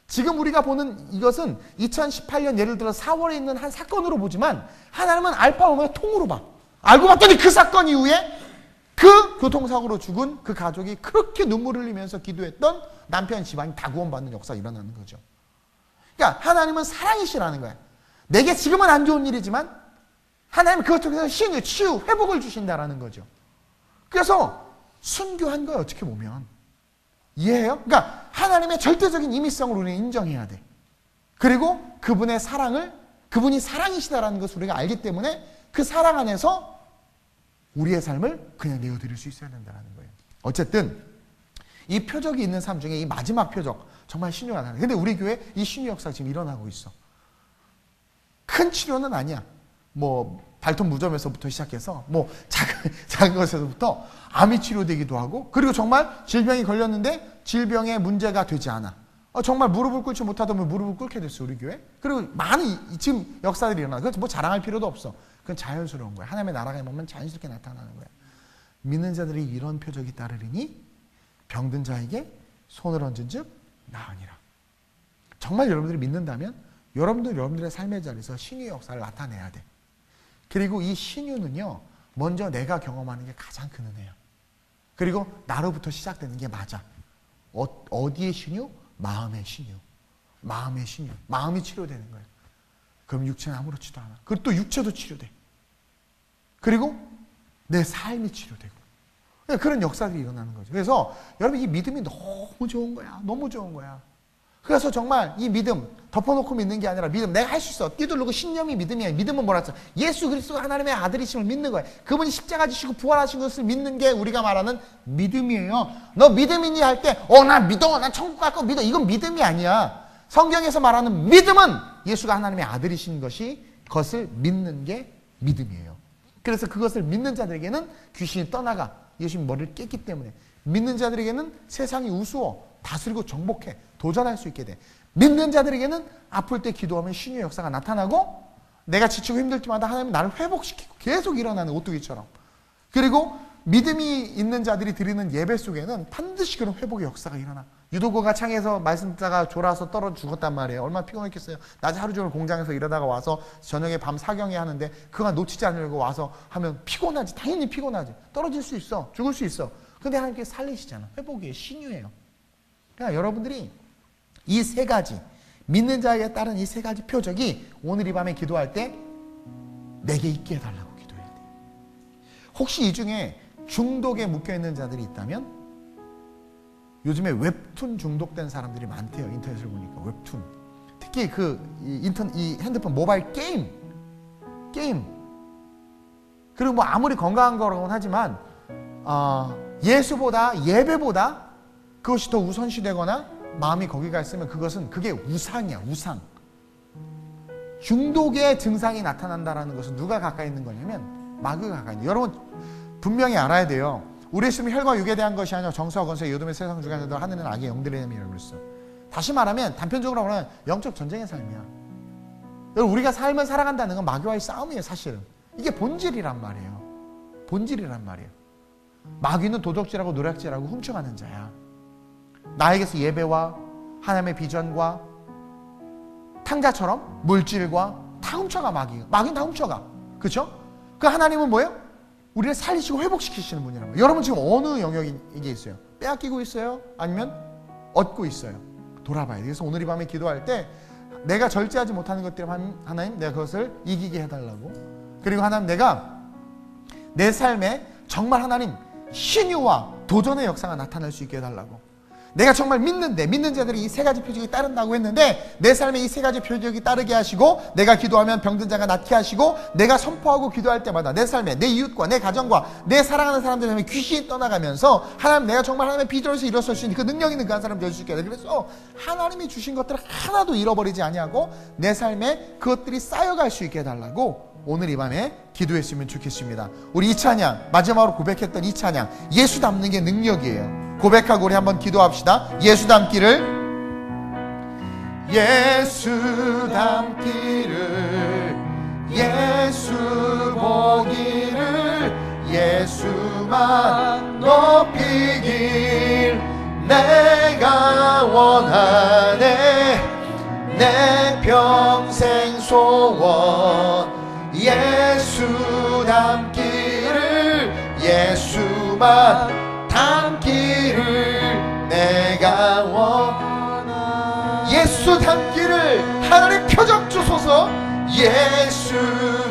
Speaker 1: 지금 우리가 보는 이것은 2018년 예를 들어 4월에 있는 한 사건으로 보지만 하나님은 알파 오메가 통으로 봐. 알고 봤더니 그 사건 이후에 그 교통사고로 죽은 그 가족이 그렇게 눈물을 흘리면서 기도했던 남편 집안이 다 구원받는 역사가 일어나는 거죠. 그러니까 하나님은 사랑이시라는 거야. 내게 지금은 안 좋은 일이지만 하나님은 그것 통해서 신유, 치유, 회복을 주신다라는 거죠. 그래서 순교한 거예요, 어떻게 보면. 이해해요? 그러니까 하나님의 절대적인 임의성을 우리는 인정해야 돼. 그리고 그분의 사랑을, 그분이 사랑이시다라는 것을 우리가 알기 때문에 그 사랑 안에서 우리의 삶을 그냥 내어드릴 수 있어야 된다는 거예요. 어쨌든 이 표적이 있는 삶 중에 이 마지막 표적, 정말 신유가 나는. 근데 우리 교회 이 신유 역사가 지금 일어나고 있어. 큰 치료는 아니야. 뭐 발톱 무좀에서부터 시작해서 뭐 작은 것에서부터 암이 치료되기도 하고, 그리고 정말 질병이 걸렸는데 질병의 문제가 되지 않아. 정말 무릎을 꿇지 못하다면 무릎을 꿇게 됐어, 우리 교회. 그리고 많은 지금 역사들이 일어나. 그건 뭐 자랑할 필요도 없어. 그건 자연스러운 거야. 하나님의 나라가 임하면 자연스럽게 나타나는 거야. 믿는 자들이 이런 표적이 따르리니 병든 자에게 손을 얹은 즉 나으니라. 정말 여러분들이 믿는다면 여러분들의 삶의 자리에서 신유의 역사를 나타내야 돼. 그리고 이 신유는요, 먼저 내가 경험하는 게 가장 큰 은혜야. 그리고 나로부터 시작되는 게 맞아. 어디의 신유? 마음의 신유. 마음의 신유. 마음이 치료되는 거예요. 그럼 육체는 아무렇지도 않아. 그리고 또 육체도 치료돼. 그리고 내 삶이 치료되고. 그런 역사들이 일어나는 거죠. 그래서 여러분, 이 믿음이 너무 좋은 거야. 너무 좋은 거야. 그래서 정말 이 믿음, 덮어놓고 믿는 게 아니라 믿음, 내가 할 수 있어. 뛰두르고 신념이 믿음이야. 믿음은 뭐라 했어? 예수 그리스도가 하나님의 아들이심을 믿는 거야. 그분이 십자가 지시고 부활하신 것을 믿는 게 우리가 말하는 믿음이에요. 너 믿음이니 할 때, 나 믿어. 난 천국 갈 거 믿어. 이건 믿음이 아니야. 성경에서 말하는 믿음은 예수가 하나님의 아들이신 그것을 믿는 게 믿음이에요. 그래서 그것을 믿는 자들에게는 귀신이 떠나가. 예수님이 머리를 깼기 때문에. 믿는 자들에게는 세상이 우스워. 다스리고 정복해. 도전할 수 있게 돼. 믿는 자들에게는 아플 때 기도하면 신유의 역사가 나타나고, 내가 지치고 힘들 때마다 하나님은 나를 회복시키고 계속 일어나는 오뚜기처럼. 그리고 믿음이 있는 자들이 드리는 예배 속에는 반드시 그런 회복의 역사가 일어나. 유도고가 창에서 말씀 듣다가 졸아서 떨어져 죽었단 말이에요. 얼마나 피곤했겠어요. 낮에 하루 종일 공장에서 일하다가 와서 저녁에 밤 사경에 하는데 그거 놓치지 않으려고 와서 하면 피곤하지. 당연히 피곤하지. 떨어질 수 있어. 죽을 수 있어. 근데 하나님께 살리시잖아. 회복이에요. 신유예요. 그러니까 여러분들이 이 세 가지, 믿는 자에게 따른 이 세 가지 표적이 오늘 이 밤에 기도할 때 내게 있게 해달라고 기도해야 돼요. 혹시 이 중에 중독에 묶여있는 자들이 있다면, 요즘에 웹툰 중독된 사람들이 많대요. 인터넷을 보니까 웹툰. 특히 이 핸드폰 모바일 게임. 그리고 뭐 아무리 건강한 거라고는 하지만 예수보다, 예배보다 그것이 더 우선시되거나 마음이 거기가 있으면 그게 우상이야. 우상. 중독의 증상이 나타난다는 것은 누가 가까이 있는 거냐면 마귀가 가까이 있는 거예요. 여러분 분명히 알아야 돼요. 우리의 숨이 혈과 육에 대한 것이 아니라 정서와 권세, 요dom의 세상 주관자들 하늘은 악의 영들의 힘이라고 그랬어. 다시 말하면, 단편적으로 말하면 영적 전쟁의 삶이야. 여러분, 우리가 삶을 살아간다는 건 마귀와의 싸움이에요. 사실은 이게 본질이란 말이에요. 본질이란 말이에요. 마귀는 도적질하고 노략질하고 훔쳐가는 자야. 나에게서 예배와 하나님의 비전과 탕자처럼 물질과 다 훔쳐가. 마귀는 다 훔쳐가. 그렇죠? 그 하나님은 뭐예요? 우리를 살리시고 회복시키시는 분이란 말이에요. 여러분 지금 어느 영역에 있어요? 빼앗기고 있어요? 아니면 얻고 있어요? 돌아봐야 돼요. 그래서 오늘 이 밤에 기도할 때 내가 절제하지 못하는 것들, 하나님 내가 그것을 이기게 해달라고. 그리고 하나님, 내가 내 삶에 정말 하나님 신유와 도전의 역사가 나타날 수 있게 해달라고. 내가 정말 믿는데, 믿는 자들이 이 세 가지 표적이 따른다고 했는데 내 삶에 이 세 가지 표적이 따르게 하시고, 내가 기도하면 병든 자가 낫게 하시고, 내가 선포하고 기도할 때마다 내 삶에 내 이웃과 내 가정과 내 사랑하는 사람들 삶에 귀신이 떠나가면서 하나님, 내가 정말 하나님의 비전에서 일어설 수 있는 그 능력 있는 그 한 사람 될 수 있게 돼. 그래서 하나님이 주신 것들을 하나도 잃어버리지 아니하고 내 삶에 그것들이 쌓여갈 수 있게 해달라고 오늘 이 밤에 기도했으면 좋겠습니다. 우리 이 찬양, 마지막으로 고백했던 이 찬양, 예수 닮는 게 능력이에요. 고백하고 우리 한번 기도합시다. 예수 닮기를, 예수 닮기를, 예수 보기를, 예수만 높이길 내가 원하네. 내 평생 소원 예수 닮기를, 예수만 닮기를 내가 원하네. 예수 닮기를 하나님 표적 주소서. 예수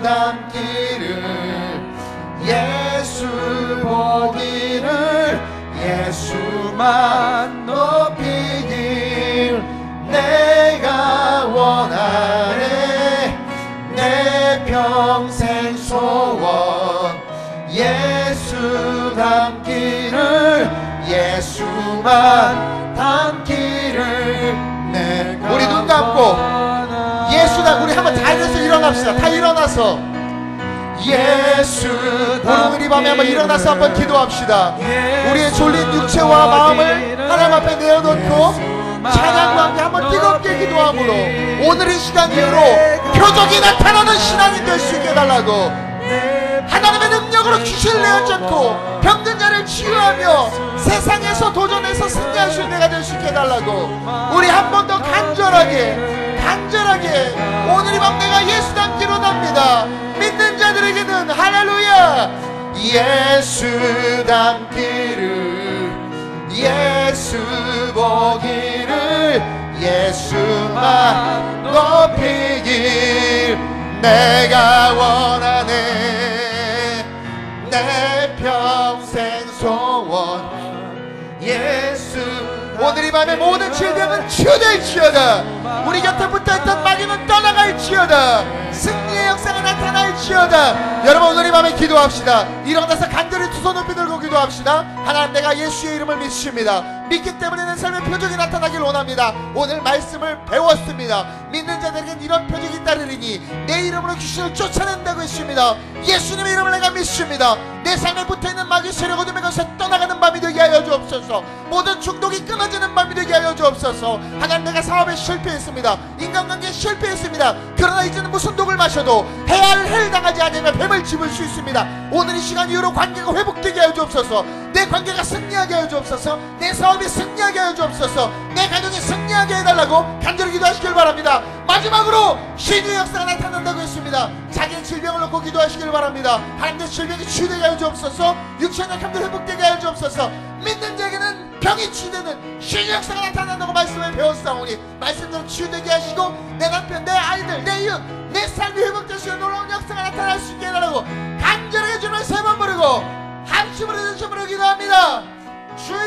Speaker 1: 닮기를, 예수 보기를, 예수만 높이길 내가 원하네. 내 평생 소원 예수 닮기를, 예수만 닮기를 내가. 우리 눈 감고 예수 닮, 우리 한번 다 일어나서 일어납시다. 다 일어나서 예수. 오늘 이 밤에 한번 일어나서 한번 기도합시다. 우리의 졸린 육체와 마음을 하나님 앞에 내어놓고 찬양과 함께 한번 뜨겁게 기도함으로 오늘 이 시간 이후로 표적이 나타나는 신앙이 될 수 있게 해달라고. 하나님의 능력으로 귀신을 내어쫓고 병든 자를 치유하며 세상에서 도전해서 승리할 수 있는 내가 될 수 있게 해달라고. 우리 한 번 더 간절하게 오늘 이 밤 내가 예수 닮기로 납니다. 믿는 자들에게는 할렐루야. 예수 닮기를, 예수 보기를, 예수만 높이길 내가 원하네. 내 평생 소원 예수. 오늘 이 밤에 모든 질병은 치유될지어다. 우리 곁에 붙어있던 마귀는 떠나갈지어다. 승리의 역사가 나타날지어다. 여러분 오늘 이 밤에 기도합시다. 일어나서 간절히 두 손 높이 들고 기도합시다. 하나님, 내가 예수의 이름을 믿습니다. 믿기 때문에 내 삶의 표적이 나타나길 원합니다. 오늘 말씀을 배웠습니다. 믿는 자들에겐 이런 표적이 따르리니 내 이름으로 귀신을 쫓아낸다고 했습니다. 예수님의 이름을 내가 믿습니다. 내 삶에 붙어있는 마귀 세력 어둠의 것에 떠나가는 밤이 되게 하여 주옵소서. 모든 중독이 끊어지는 밤이 되게 하여 주옵소서. 하나님, 내가 사업에 실패했습니다. 인간관계에 실패했습니다. 그러나 이제는 무슨 독을 마셔도 해야 할 해를 당하지 않으면 뱀을 집을 수 있습니다. 오늘 이 시간 이후로 관계가 회복되게 하여 주옵소서. 내 관계가 승리하게 하여 주옵소서. 내 사업이 승리하게 하여 주옵소서. 내 가정이 승리하게 해달라고 간절히 기도하시길 바랍니다. 마지막으로 신유의 역사가 나타난다고 했습니다. 자기의 질병을 놓고 기도하시길 바랍니다. 하나님의 질병이 치유되게 하여 주옵소서. 육체의 약함들 회복되게 하여 주옵소서. 믿는 자에게는 병이 치유되는 신유의 역사가 나타난다고 말씀을 배웠사오니 말씀대로 치유되게 하시고 내 남편, 내 아이들, 내 이웃, 내 삶이 회복될 수 있는 놀라운 역사가 나타날 수 있게 해달라고 간절하게 주님을 세 번 부르고 한숨으로 기도합니다. 주여